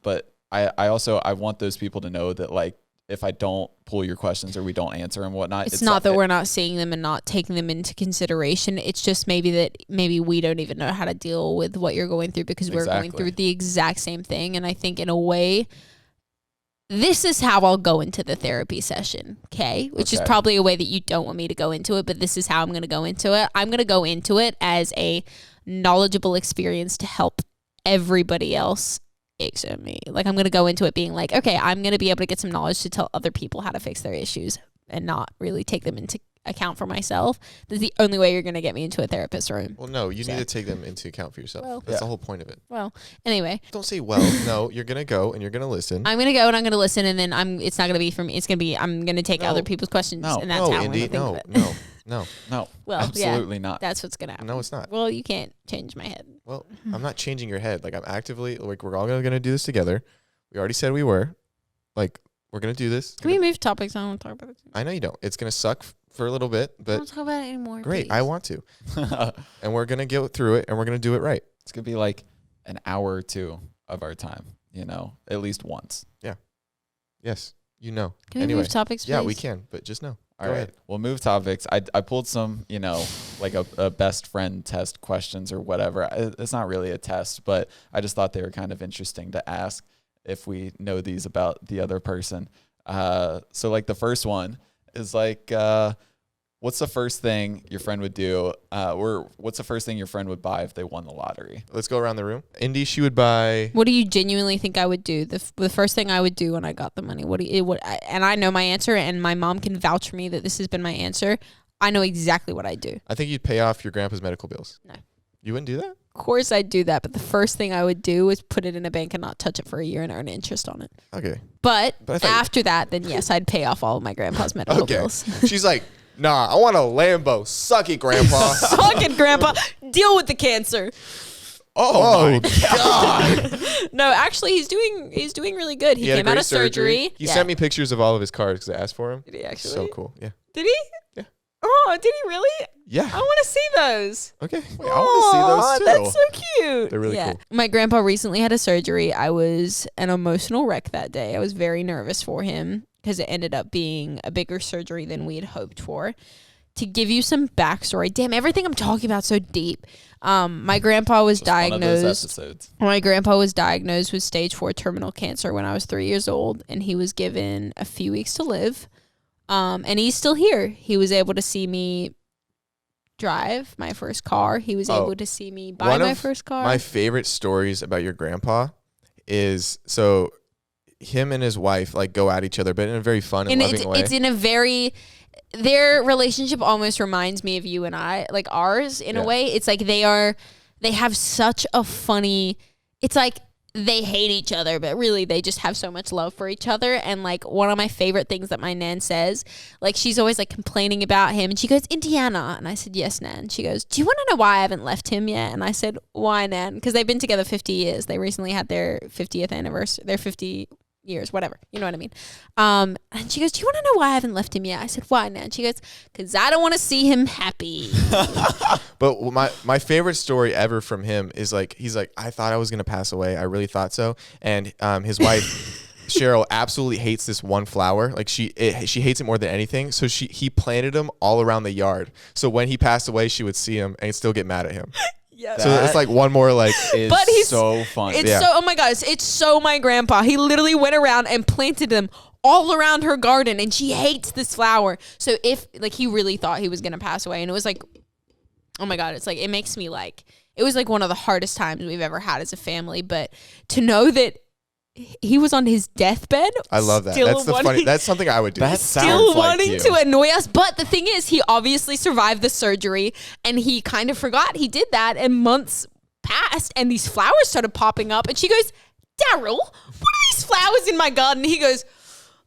But I also want those people to know that like if I don't pull your questions or we don't answer them, whatnot, It's not that we're not seeing them and not taking them into consideration. It's just maybe we don't even know how to deal with what you're going through because we're going Exactly. through the exact same thing. And I think in a way, this is how I'll go into the therapy session, okay? Which is Okay. probably a way that you don't want me to go into it, but this is how I'm going to go into it. I'm going to go into it as a knowledgeable experience to help everybody else except me. Like I'm going to go into it being like, okay, I'm going to be able to get some knowledge to tell other people how to fix their issues and not really take them into account for myself. That's the only way you're going to get me into a therapist's room. well, no, you So- need to take them into account for yourself. Well- That's the Yeah. whole point of it. Well, anyway, Don't say, well, no, you're going to go and you're going to listen. I'm going to go and I'm going to listen and then it's not going to be from me. It's going to be, I'm going to take No. other people's questions No. and that's no, how I'm Indy, going to think no, of it. no. No, Well, absolutely yeah, not. that's what's going to happen. No, it's not. Well, you can't change my head. Well, I'm not changing your head. Like I'm actively, like we're all going to do this together. We already said we were. Like we're going to do this. Can we move topics? I don't want to talk about it. I know you don't. It's going to suck for a little bit, I but don't talk about it anymore. great. please. I want to. And we're going to get through it and we're going to do it right. It's gonna be like an hour or two of our time, you know, at least once. Yes. You know. Can we anyway. move topics, please? Yeah, we can, but just know. All Go right, ahead. we'll move topics. I pulled some, you know, like a best friend test questions or whatever. It's not really a test, but I just thought they were kind of interesting to ask if we know these about the other person. So like the first one is like, what's the first thing your friend would do? Or what's the first thing your friend would buy if they won the lottery? Let's go around the room. Indy, she would buy. What do you genuinely think I would do? The first thing I would do when I got the money. And I know my answer, and my mom can vouch for me that this has been my answer. I know exactly what I do. I think you'd pay off your grandpa's medical bills. No. You wouldn't do that? Of course, I'd do that, but the first thing I would do is put it in a bank and not touch it for a year and earn interest on it. Okay. But But I thought- after that, then yes, I'd pay off all of my grandpa's medical Okay. bills. She's like, nah, I want a Lambo. Suck it, Grandpa. Suck it, Grandpa. Deal with the cancer. Oh my God. No, actually, he's doing really good. He had a came out great of surgery. He sent me pictures of all of his cards because I asked for him. Did he actually? So cool. Yeah. Did he? Yeah. Oh, did he really? Yeah. I want to see those. Okay. Wait, I want to see those too. That's so cute. They're really cool. My grandpa recently had a surgery. I was an emotional wreck that day. I was very nervous for him because it ended up being a bigger surgery than we had hoped for. To give you some backstory, damn, everything I'm talking about so deep. My grandpa was Just one of those diagnosed. episodes. My grandpa was diagnosed with stage 4 terminal cancer when I was 3 years old, and he was given a few weeks to live. And he's still here. He was able to see me drive my first car. He was able to see me buy One my of first car. My favorite stories about your grandpa is so him and his wife like go at each other, but in a very fun and loving way. It's in a very, their relationship almost reminds me of you and I, like ours in a Yeah. way. It's like they have such a funny, it's like they hate each other, but really they just have so much love for each other. And like one of my favorite things that my nan says, like she's always like complaining about him and she goes, Indiana. And I said, yes, Nan. She goes, do you want to know why I haven't left him yet? And I said, why, Nan? Because they've been together 50 years. They recently had their 50th anniversary, their 50 years, whatever. You know what I mean? And she goes, do you want to know why I haven't left him yet? I said, why now? And she goes, because I don't want to see him happy. But my favorite story ever from him is like, he's like, I thought I was going to pass away. I really thought so. And his wife, Cheryl, absolutely hates this one flower. Like she hates it more than anything. So he planted them all around the yard. So when he passed away, she would see him and still get mad at him. Yeah. So it's like one more like. But he's so funny. It's so, oh my gosh, it's so my grandpa. He literally went around and planted them all around her garden, and she hates this flower. So if like he really thought he was gonna pass away, and it was like, oh my god, it's like it makes me like it was like one of the hardest times we've ever had as a family. But to know that he was on his deathbed. I love that. That's something I would do. That Still sounds wanting like to annoy us. But the thing is, he obviously survived the surgery, and he kind of forgot he did that, and months passed, and these flowers started popping up, and she goes, Daryl, what are these flowers in my garden? And he goes,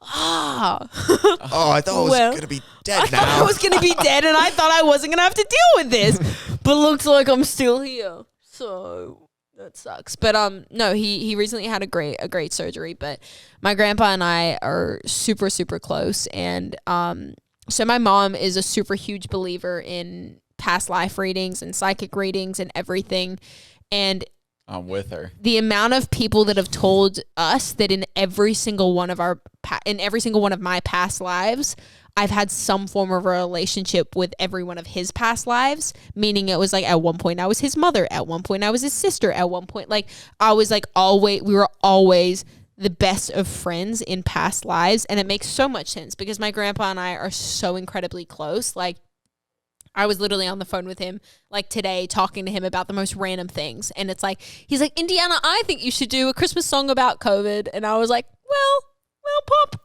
oh, I thought I was going to be dead now. I thought I was going to be dead, and I thought I wasn't going to have to deal with this. But looks like I'm still here. So that sucks. But no, he recently had a great surgery. But my grandpa and I are super, super close. And so my mom is a super huge believer in past life readings and psychic readings and everything. And I'm with her. The amount of people that have told us that in every single one of my past lives, I've had some form of a relationship with every one of his past lives, meaning it was like at one point I was his mother, at one point I was his sister, at one point like I was like we were always the best of friends in past lives. And it makes so much sense because my grandpa and I are so incredibly close. Like I was literally on the phone with him like today talking to him about the most random things. And it's like, he's like, Indiana, I think you should do a Christmas song about COVID. And I was like, well, Pop,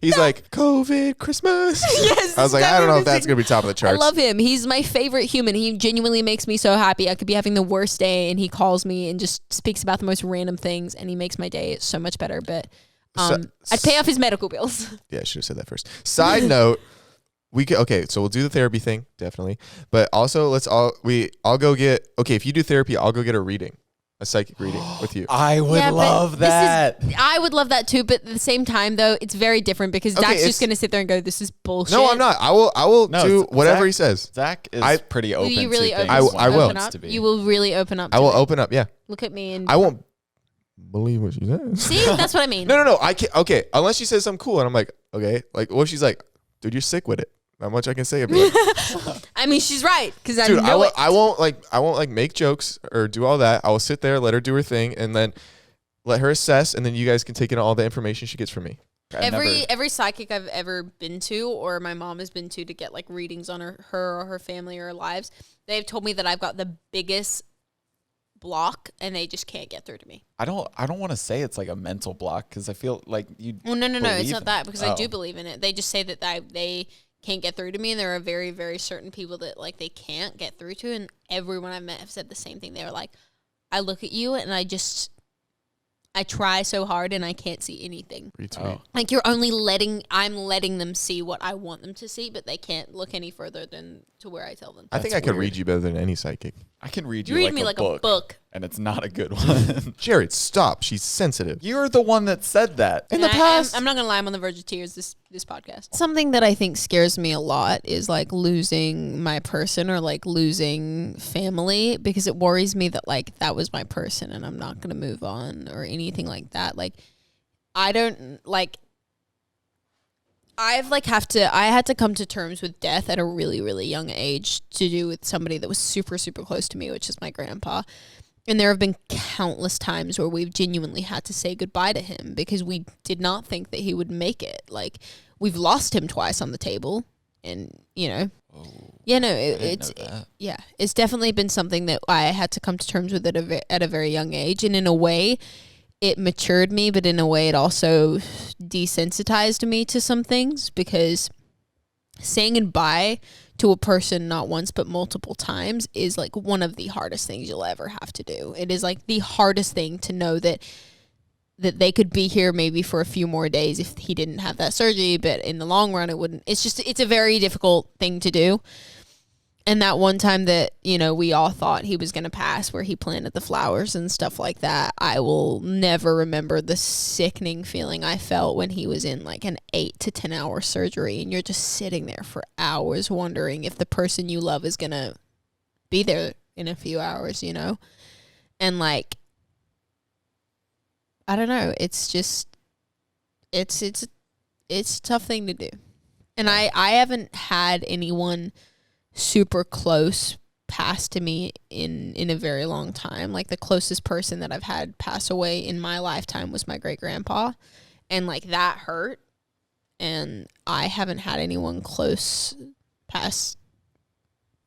he's like, COVID, Christmas. Yes. I was like, I don't know if that's going to be top of the charts. I love him. He's my favorite human. He genuinely makes me so happy. I could be having the worst day and he calls me and just speaks about the most random things and he makes my day so much better. But I'd pay off his medical bills. Yeah, I should have said that first. Side note, so we'll do the therapy thing, definitely. But also I'll go get, if you do therapy, I'll go get a reading. A psychic reading with you. I would love that. I would love that too, but at the same time though, it's very different because Zach's just gonna sit there and go, "This is bullshit." No, I'm not. I will do whatever he says. Zach is pretty open. Will you really to open? things. I will. You will really open up. I will open up. Yeah. Look at me and I won't believe what she says. See, that's what I mean. No. I can't. Okay, unless she says something cool, and I'm like, okay, like what if she's like, dude, you're sick with it. Not much I can say about it. I mean, she's right because Dude, I know it. I won't make jokes or do all that. I will sit there, let her do her thing, and then let her assess, and then you guys can take in all the information she gets from me. Every psychic I've ever been to, or my mom has been to get like readings on her or her family or her lives, they've told me that I've got the biggest block, and they just can't get through to me. I don't want to say it's like a mental block because I feel like you. Well, no, it's not that because I do believe in it. They just say that they can't get through to me, and there are very, very certain people that like they can't get through to, and everyone I've met have said the same thing. They were like, I look at you and I try so hard and I can't see anything. Like I'm letting them see what I want them to see, but they can't look any further than to where I tell them. I think I could read you better than any psychic. I can read you like a book. And it's not a good one. Jared, stop. She's sensitive. You're the one that said that. In the past. I'm not going to lie. I'm on the verge of tears this podcast. Something that I think scares me a lot is like losing my person or like losing family because it worries me that like that was my person and I'm not going to move on or anything like that. Like I don't like I had to come to terms with death at a really, really young age to do with somebody that was super, super close to me, which is my grandpa. And there have been countless times where we've genuinely had to say goodbye to him because we did not think that he would make it. Like we've lost him twice on the table and, you know, it's definitely been something that I had to come to terms with at a very young age. And in a way, it matured me, but in a way it also desensitized me to some things because saying goodbye to a person not once but multiple times is like one of the hardest things you'll ever have to do. It is like the hardest thing to know that they could be here maybe for a few more days if he didn't have that surgery, but in the long run it wouldn't. It's a very difficult thing to do. And that one time that, we all thought he was going to pass, where he planted the flowers and stuff like that, I will never remember the sickening feeling I felt when he was in like an 8 to 10 hour surgery, and you're just sitting there for hours wondering if the person you love is going to be there in a few hours, And like, I don't know, it's just, it's a tough thing to do. And I haven't had anyone super close pass to me in a very long time. Like the closest person that I've had pass away in my lifetime was my great grandpa, and like that hurt. And I haven't had anyone close pass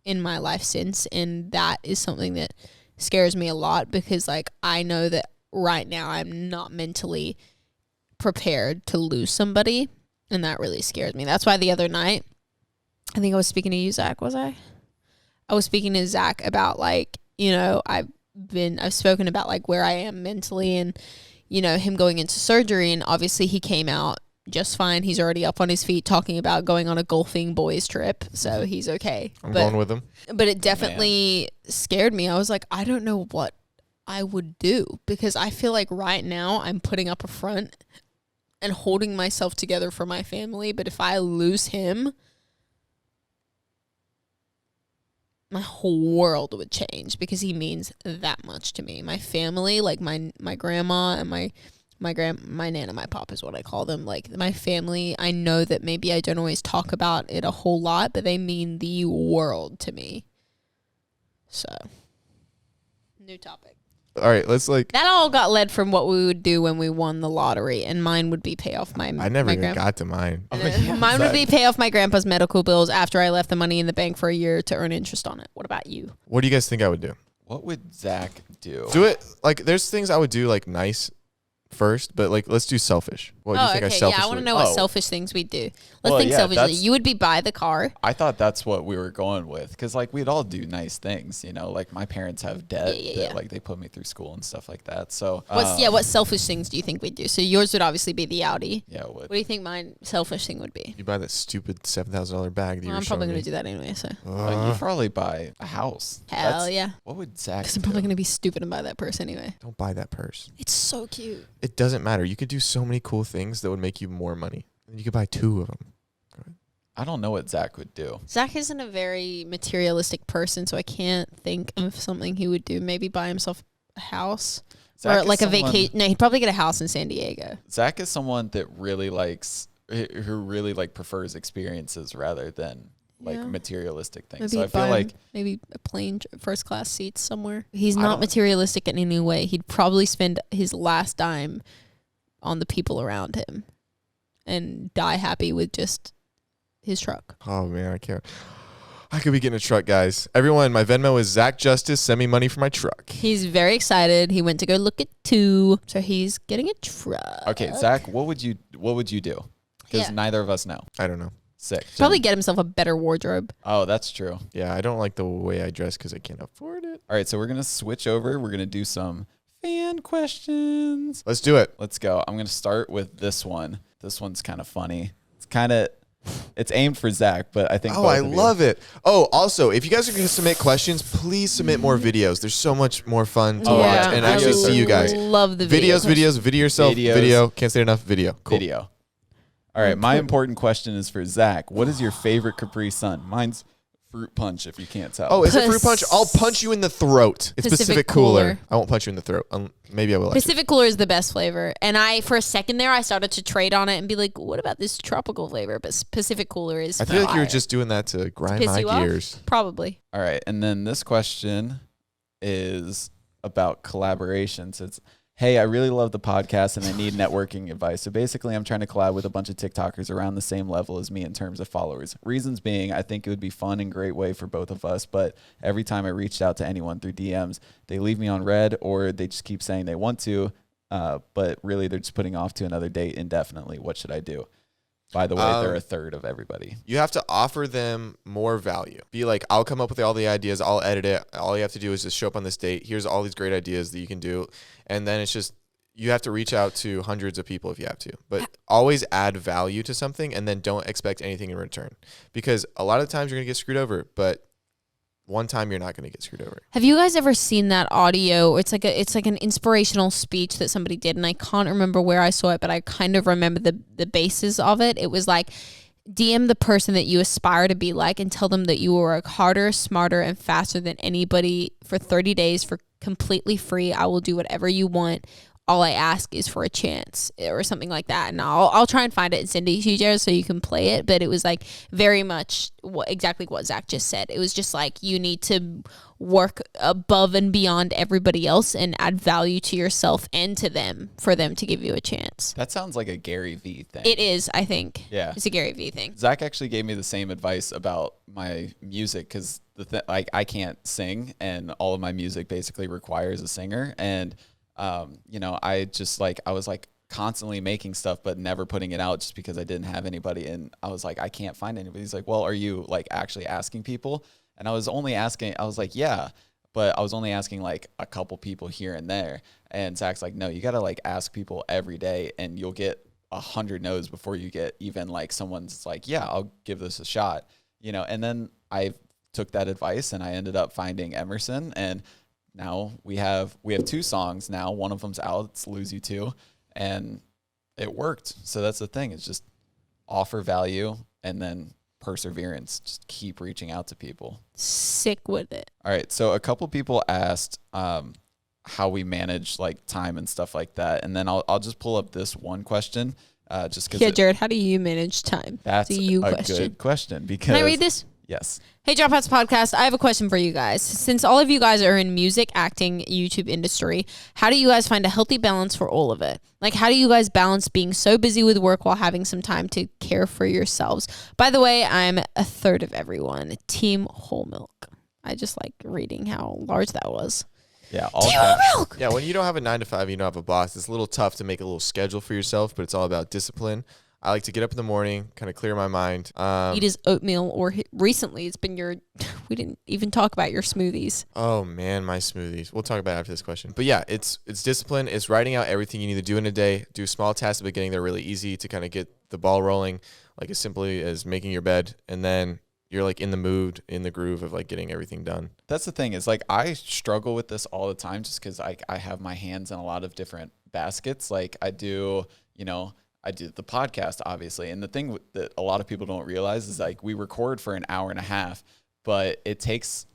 in my life since, and that is something that scares me a lot, because like I know that right now I'm not mentally prepared to lose somebody, and that really scares me. That's why the other night, I think I was speaking to you, Zach, was I? I was speaking to Zach about like, I've spoken about like where I am mentally, and, him going into surgery, and obviously he came out just fine. He's already up on his feet talking about going on a golfing boys trip, so he's okay. I'm going with him. But it definitely scared me. I was like, I don't know what I would do, because I feel like right now I'm putting up a front and holding myself together for my family, but if I lose him, my whole world would change, because he means that much to me. My family, like my grandma and my nana, my pop is what I call them. Like my family, I know that maybe I don't always talk about it a whole lot, but they mean the world to me. So, new topic. All right, let's like. That all got led from what we would do when we won the lottery, and mine would be pay off my. I never even got to mine. Mine would be pay off my grandpa's medical bills after I left the money in the bank for a year to earn interest on it. What about you? What do you guys think I would do? What would Zach do? Do it like there's things I would do like nice first, but like let's do selfish. What do you think I selfishly? Yeah, I want to know what selfish things we'd do. Let's think yeah, selfishly. You would be buy the car. I thought that's what we were going with, because like we'd all do nice things, like my parents have debt that like they put me through school and stuff like that. So what selfish things do you think we'd do? So yours would obviously be the Audi. Yeah, it would. What do you think my selfish thing would be? You buy that stupid $7,000 bag that I'm probably going to do that anyway. So you'd probably buy a house. Hell yeah. What would Zach? Because I'm probably going to be stupid and buy that purse anyway. Don't buy that purse. It's so cute. It doesn't matter. You could do so many cool things that would make you more money. You could buy 2 of them. I don't know what Zach would do. Zach isn't a very materialistic person, so I can't think of something he would do. Maybe buy himself a house. Zach or like a vacation. No, he'd probably get a house in San Diego. Zach is someone that really who really like prefers experiences rather than like materialistic things. Maybe so I feel like maybe a plane, first class seats somewhere. He's not materialistic in any way. He'd probably spend his last dime on the people around him and die happy with just his truck. Oh man, I can't. I could be getting a truck, guys. Everyone, my Venmo is Zach Justice. Send me money for my truck. He's very excited. He went to go look at 2, so he's getting a truck. Okay, Zach, what would you do? Because neither of us know. I don't know. Sick. Probably get himself a better wardrobe. Oh, that's true. Yeah, I don't like the way I dress because I can't afford it. All right, so we're gonna switch over. We're gonna do some fan questions. Let's do it. Let's go. I'm gonna start with this one. This one's kind of funny. It's aimed for Zach, but I think. Oh, I love it. Oh, also, if you guys are going to submit questions, please submit more videos. There's so much more fun to watch and actually see you guys. Love the videos. Video yourself. Video. Can't say enough. Video. Cool. Video. All right. My important question is for Zach. What is your favorite Capri Sun? Mine's fruit punch, if you can't tell. Oh, is it fruit punch? I'll punch you in the throat. It's Pacific Cooler. I won't punch you in the throat. Maybe I will. Pacific Cooler is the best flavor. And for a second there, I started to trade on it and be like, what about this tropical flavor? But Pacific Cooler is I feel like you were just doing that to grind my gears. Probably. All right. And then this question is about collaborations. It's, hey, I really love the podcast and I need networking advice. So basically, I'm trying to collab with a bunch of TikTokers around the same level as me in terms of followers. Reasons being, I think it would be fun and great way for both of us. But every time I reached out to anyone through DMs, they leave me on red or they just keep saying they want to. But really, they're just putting off to another date indefinitely. What should I do? By the way, they're a third of everybody. You have to offer them more value. Be like, I'll come up with all the ideas. I'll edit it. All you have to do is just show up on this date. Here's all these great ideas that you can do. And then it's just, you have to reach out to hundreds of people if you have to. But always add value to something and then don't expect anything in return. Because a lot of times you're going to get screwed over. But one time you're not going to get screwed over. Have you guys ever seen that audio? It's like an inspirational speech that somebody did, and I can't remember where I saw it, but I kind of remember the basis of it. It was like, DM the person that you aspire to be like and tell them that you will work harder, smarter, and faster than anybody for 30 days for completely free. I will do whatever you want. All I ask is for a chance, or something like that. And I'll try and find it and send it to you, Jared, so you can play it. But it was like very much exactly what Zach just said. It was just like, you need to work above and beyond everybody else and add value to yourself and to them for them to give you a chance. That sounds like a Gary Vee thing. It is, I think. Yeah. It's a Gary Vee thing. Zach actually gave me the same advice about my music, because like I can't sing, and all of my music basically requires a singer. And you know, I was like constantly making stuff but never putting it out just because I didn't have anybody. And I was like, I can't find anybody. He's like, well, are you like actually asking people? And I was like, yeah, but I was only asking like a couple people here and there. And Zach's like, no, you got to like ask people every day, and you'll get 100 no's before you get even like someone's like, yeah, I'll give this a shot, you know. And then I took that advice and I ended up finding Emerson, and now we have 2 songs now. One of them's out. It's Lose You Too. And it worked. So that's the thing. It's just offer value and then perseverance. Just keep reaching out to people. Sick with it. All right. So a couple people asked how we manage like time and stuff like that. And then I'll just pull up this one question. Just because. Yeah, Jared, how do you manage time? That's a good question. Because can I read this? Yes. Hey, Dropouts podcast. I have a question for you guys. Since all of you guys are in music, acting, YouTube industry, how do you guys find a healthy balance for all of it? Like, how do you guys balance being so busy with work while having some time to care for yourselves? By the way, I'm a third of everyone. Team whole milk. I just like reading how large that was. Yeah. Team whole milk. Yeah, when you don't have a 9 to 5, you don't have a boss, it's a little tough to make a little schedule for yourself, but it's all about discipline. I like to get up in the morning, kind of clear my mind. Eat his oatmeal, or recently it's been we didn't even talk about your smoothies. Oh man, my smoothies. We'll talk about it after this question. But yeah, it's discipline. It's writing out everything you need to do in a day. Do small tasks at the beginning. They're really easy to kind of get the ball rolling, like as simply as making your bed. And then you're like in the mood, in the groove of like getting everything done. That's the thing, is like I struggle with this all the time just because I have my hands in a lot of different baskets. Like I do the podcast, obviously. And the thing that a lot of people don't realize is like we record for an hour and a half, but it takes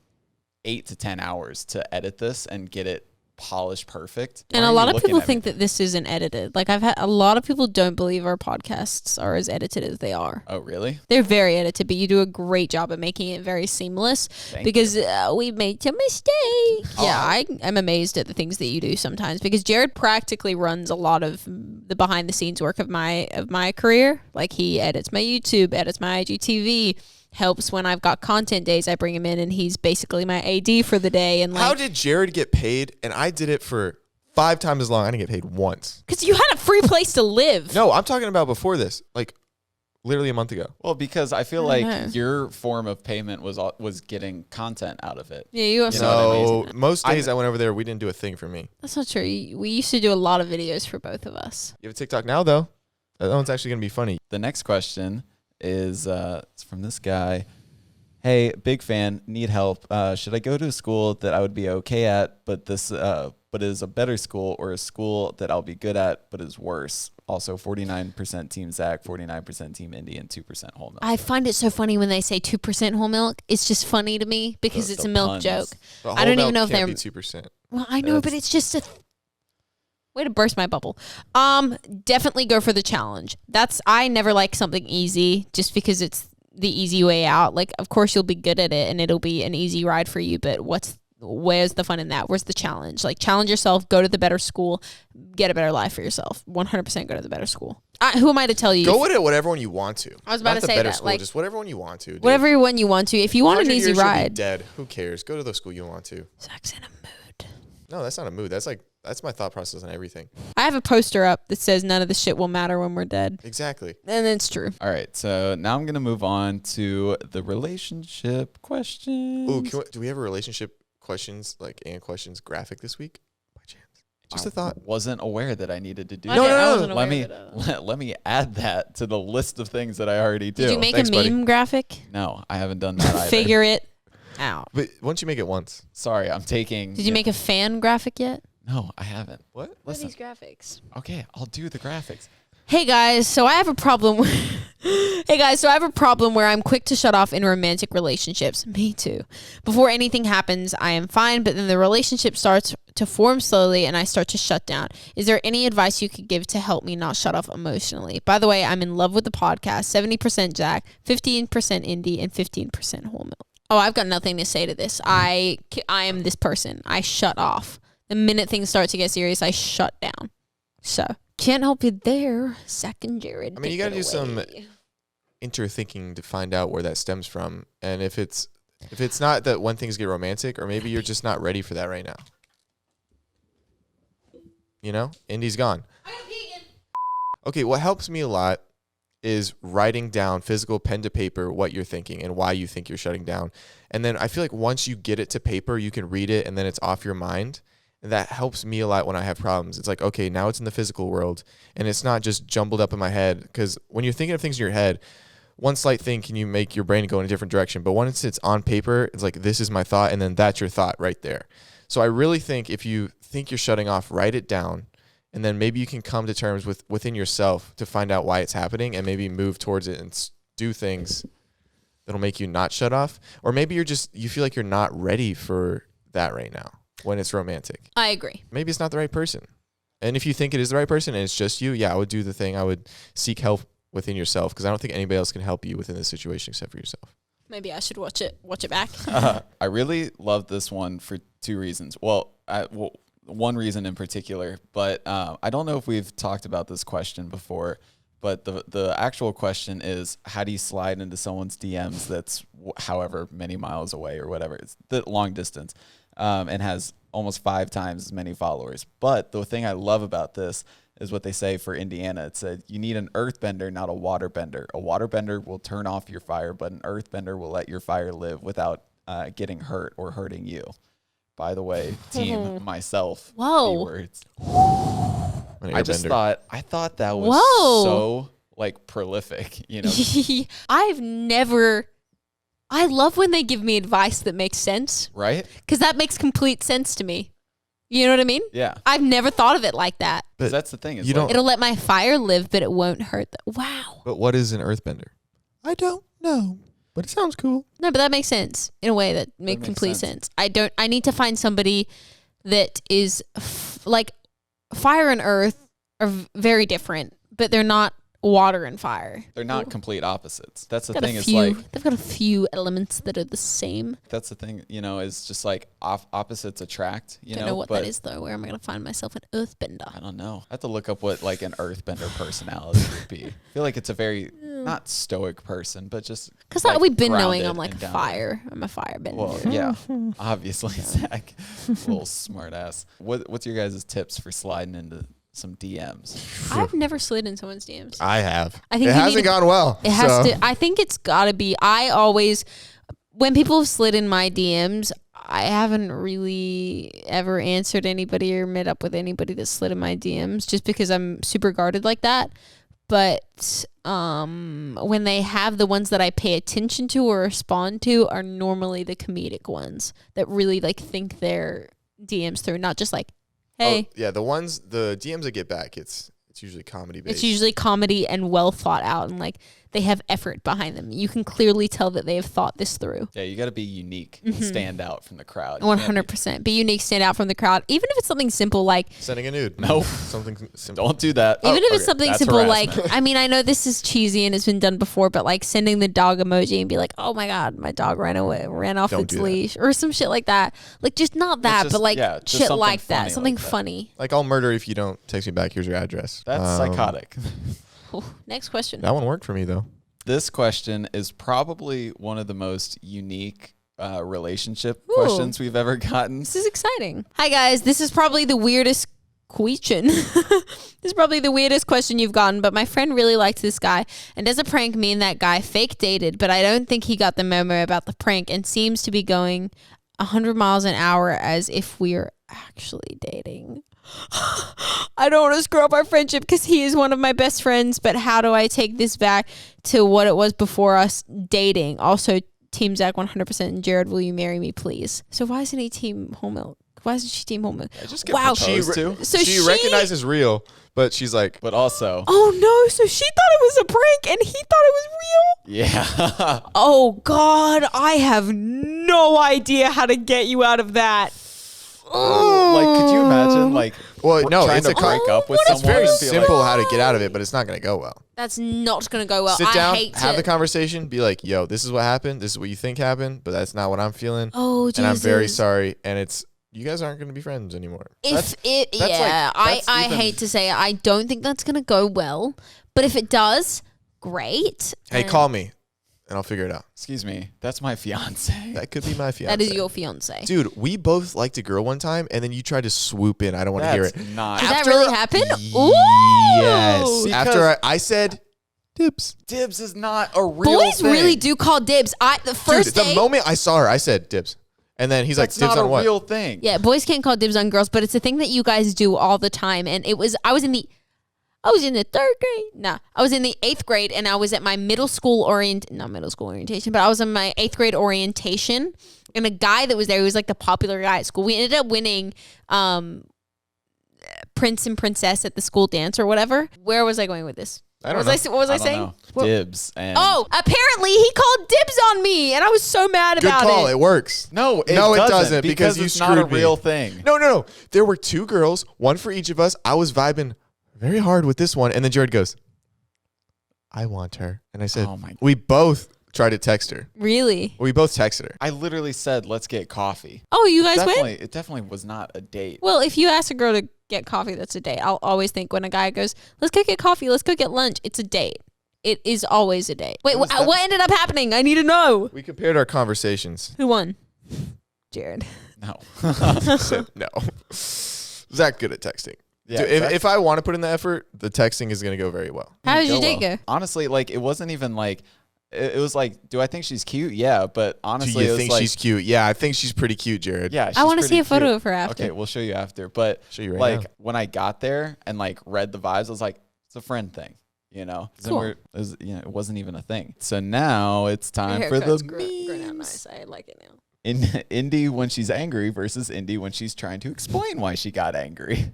8 to 10 hours to edit this and get it polished perfect. And a lot of people think that this isn't edited. Like I've had a lot of people don't believe our podcasts are as edited as they are. Oh, really? They're very edited, but you do a great job of making it very seamless because we made some mistakes. Yeah, I'm amazed at the things that you do sometimes, because Jared practically runs a lot of the behind the scenes work of my career. Like he edits my YouTube, edits my IGTV, helps when I've got content days. I bring him in and he's basically my AD for the day. And like, how did Jared get paid? And I did it for 5 times as long. I didn't get paid once. Because you had a free place to live. No, I'm talking about before this, like literally a month ago. Well, because I feel like your form of payment was getting content out of it. Yeah, you have so most days I went over there, we didn't do a thing for me. That's not true. We used to do a lot of videos for both of us. You have a TikTok now, though. That one's actually going to be funny. The next question is it's from this guy. Hey, big fan, need help. Should I go to a school that I would be okay at, but is a better school, or a school that I'll be good at but is worse? Also, 49% Team Zach, 49% Team Indy, and 2% whole milk. I find it so funny when they say 2% whole milk. It's just funny to me because it's a milk puns. joke. But I don't even know if they're they're 2%. Well, I know, but it's just a way to burst my bubble. Definitely go for the challenge. I never like something easy just because it's the easy way out. Like, of course you'll be good at it and it'll be an easy ride for you, but where's the fun in that? Where's the challenge? Like, challenge yourself, go to the better school, get a better life for yourself. 100% go to the better school. Who am I to tell you? Go with it whatever one you want to. I was about Not to say the better that. School, like, just whatever one you want to. Dude. Whatever one you want to. If you want an 100 easy years you'll be ride. dead. Who cares? Go to the school you want to. Zach's in a mood. No, that's not a mood. That's my thought process on everything. I have a poster up that says none of this shit will matter when we're dead. Exactly. And it's true. All right, so now I'm going to move on to the relationship questions. Ooh, do we have a relationship questions graphic this week? By chance? Just a thought. Wasn't aware that I needed to do No, that. no. Let me add that to the list of things that I already do. Did you make Thanks, a meme buddy. graphic? No, I haven't done that either. Figure it. Ow. But once you make it once. Sorry, I'm taking. Did you make a fan graphic yet? No, I haven't. What? What are Listen. these graphics? Okay, I'll do the graphics. Hey guys, so I have a problem. Where I'm quick to shut off in romantic relationships. Me too. Before anything happens, I am fine, but then the relationship starts to form slowly and I start to shut down. Is there any advice you could give to help me not shut off emotionally? By the way, I'm in love with the podcast. 70% Jack, 15% Indy, and 15% whole milk. Oh, I've got nothing to say to this. I am this person. I shut off. The minute things start to get serious, I shut down. So, can't help you there, Zach and Jared. I mean, you got to do some interthinking to find out where that stems from. And if it's not that when things get romantic, or maybe you're just not ready for that right now. You know? Indy's gone. Okay, what helps me a lot is writing down physical pen to paper what you're thinking and why you think you're shutting down. And then I feel like once you get it to paper, you can read it and then it's off your mind. And that helps me a lot when I have problems. It's like, okay, now it's in the physical world and it's not just jumbled up in my head. Because when you're thinking of things in your head, one slight thing can you make your brain go in a different direction. But once it's on paper, it's like, this is my thought. And then that's your thought right there. So I really think if you think you're shutting off, write it down. And then maybe you can come to terms within yourself to find out why it's happening and maybe move towards it and do things that'll make you not shut off. Or maybe you feel like you're not ready for that right now when it's romantic. I agree. Maybe it's not the right person. And if you think it is the right person and it's just you, yeah, I would do the thing. I would seek help within yourself because I don't think anybody else can help you within this situation except for yourself. Maybe I should watch it back. I really love this one for two reasons. Well, one reason in particular, but I don't know if we've talked about this question before, but the actual question is, how do you slide into someone's DMs that's however many miles away or whatever? It's the long distance and has almost 5 times as many followers. But the thing I love about this is what they say for Indiana. It said, you need an earthbender, not a waterbender. A waterbender will turn off your fire, but an earthbender will let your fire live without getting hurt or hurting you. By the way, team, myself, Whoa. words. I thought that was so like prolific, you know. I love when they give me advice that makes sense. Right? Because that makes complete sense to me. You know what I mean? Yeah. I've never thought of it like that. But that's the thing. It's It'll let my fire live, but it won't hurt. Wow. But what is an earthbender? I don't know, but it sounds cool. No, but that makes sense in a way that makes complete sense. I need to find somebody that is like fire and earth are very different, but they're not water and fire. They're not complete opposites. That's the They've got a few elements that are the same. That's the thing, you know, is just like opposites attract, you Don't know what that is though. Where am I going to find myself an earthbender? I don't know. I have to look up what like an earthbender personality would be. I feel like it's a very not stoic person, but just because like we've been knowing I'm like fire. I'm a firebender. Well, yeah, obviously, Zach, little smart ass. What's your guys' tips for sliding into some DMs? I've never slid in someone's DMs. I have. I think it hasn't gone well. It has to. I think it's got to be. When people have slid in my DMs, I haven't really ever answered anybody or met up with anybody that slid in my DMs just because I'm super guarded like that. But when they have the ones that I pay attention to or respond to are normally the comedic ones that really like think their DMs through, not just like, hey. Oh, yeah, the DMs that get back, it's usually comedy based. It's usually comedy and well thought out and like they have effort behind them. You can clearly tell that they have thought this through. Yeah, you got to be unique and stand out from the crowd. 100%. Be unique, stand out from the crowd. Even if it's something simple like sending a nude. Nope. Something simple. Don't do that. Even if it's something That's simple harassment. like, I mean, I know this is cheesy and it's been done before, but like sending the dog emoji and be like, oh my God, my dog ran off its leash or some shit like that. Like just not that, but like shit like that. Something funny. Like I'll murder if you don't text me back. Here's your address. That's psychotic. Next question. That one worked for me though. This question is probably one of the most unique relationship questions we've ever gotten. This is exciting. Hi guys, this is probably the weirdest question. This is probably the weirdest question you've gotten, but my friend really likes this guy, and as a prank, me and that guy fake dated, but I don't think he got the memo about the prank and seems to be going 100 miles an hour as if we're actually dating. I don't want to screw up our friendship because he is one of my best friends, but how do I take this back to what it was before us dating? Also, Team Zach 100%. And Jared, will you marry me, please? So why isn't he Team Whole Milk? Why isn't she Team Whole Milk? Wow. So she recognizes real, but she's like, But also. Oh no! So she thought it was a prank, and he thought it was real. Yeah. Oh God, I have no idea how to get you out of that. Like, could you imagine, like, well, no, trying it's to a break up with it's someone? very and be like, simple how to get out of it, but it's not going to go well. That's not going to go well. Sit down, I hate have the conversation, be like, yo, this is what happened. This is what you think happened, but that's not what I'm feeling. Oh, Jesus. And I'm very sorry. And you guys aren't going to be friends anymore. That's I even- hate to say it. I don't think that's going to go well. But if it does, great. Hey, And call me and I'll figure it out. Excuse me, that's my fiance. That could be my fiance. That is your fiance. Dude, we both liked a girl one time, and then you tried to swoop in. I don't want to hear it. That's not. Did that really happen? Ooh. Yes. Because- After I said dibs. Dibs is not a real Boys thing. really do call dibs. The first Dude, day. the moment I saw her, I said dibs. And then he's That's like, dibs not on a what? real thing. Yeah, boys can't call dibs on girls, but it's a thing that you guys do all the time. And I was in the 3rd grade. Nah, I was in the 8th grade, and I was at my not middle school orientation, but I was in my 8th grade orientation. And a guy that was there, he was like the popular guy at school. We ended up winning Prince and Princess at the school dance or whatever. Where was I going with this? I don't What know. was I I don't saying? know. What- Dibs and Oh, apparently he called dibs on me, and I was so mad Good about call. it. It works. no, it doesn't because you it's not a screwed me. real thing. No. There were 2 girls, one for each of us. I was vibing very hard with this one. And then Jared goes, I want her. And I said, Oh my- we both tried to text her. Really? We both texted her. I literally said, "Let's get coffee." Oh, you guys went? It definitely was not a date. Well, if you ask a girl to get coffee, that's a date. I'll always think when a guy goes, let's go get coffee, let's go get lunch, it's a date. It is always a date. Wait, what ended up happening? I need to know. We compared our conversations. Who won? Jared. No. Said no. Zach good at texting. Yeah, Dude, Zach- if I want to put in the effort, the texting is going to go very well. How did your Go date well. go? Honestly, like it wasn't even like it was like, do I think she's cute? Yeah, but honestly, Do it you was think like, she's cute? Yeah, I think she's pretty cute, Jared. Yeah, she's I want to pretty see a photo cute. of her after. Okay, we'll show you after. But Show you right like now. when I got there and like read the vibes, I was like, it's a friend thing, you know? 'Cause then Cool. it wasn't even a thing. So now it's time Your for the haircut's grown out memes. nice. I like it now. Indy when she's angry versus Indy when she's trying to explain why she got angry.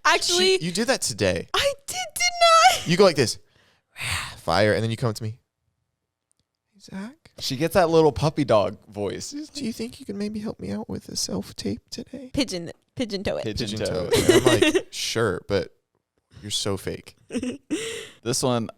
Actually, You did that today. I didn't You go like this, fire, and then you come up to me. Zach, She gets that little puppy dog voice. do you think you could maybe help me out with a self-tape today? pigeon toe it. Pigeon Pigeon toe. toe. And I'm like, sure, but you're so fake. This one,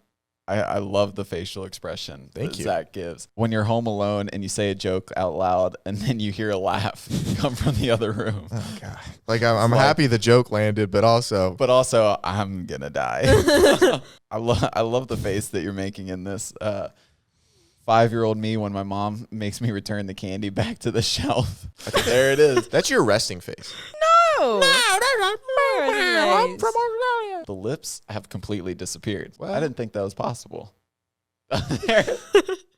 I love the facial expression Thank that you. Zach gives. When you're home alone and you say a joke out loud and then you hear a laugh come from the other room. Oh god. Like I'm like- happy the joke landed, but also But also, I'm going to die. I love the face that you're making in this. 5-year-old me when my mom makes me return the candy back to the shelf. There it is. that's your resting face. No. I'm from Australia. The lips have completely disappeared. Well. I didn't think that was possible. There.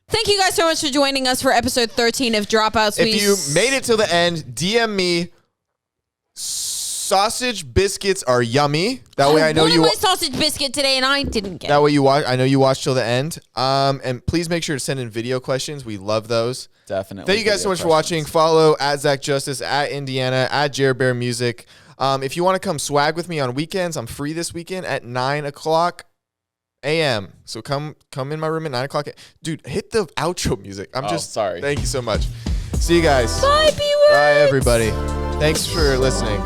Thank you guys so much for joining us for episode 13 of Dropouts. If you made it till the end, DM me. Sausage biscuits are yummy. That way I know wanted you. my sausage biscuit today, and I didn't get That it. way you watch. I know you watched till the end. And please make sure to send in video questions. We love those. Definitely. Thank you guys so much for watching. Follow at Zach Justice, at Indiana, at Jared Bear Music. If you want to come swag with me on weekends, I'm free this weekend at 9:00 a.m. So come in my room at 9:00. Dude, hit the outro music. I'm just sorry. Thank you so much. See you guys. Bye, B-words. Bye, everybody. Thanks for listening.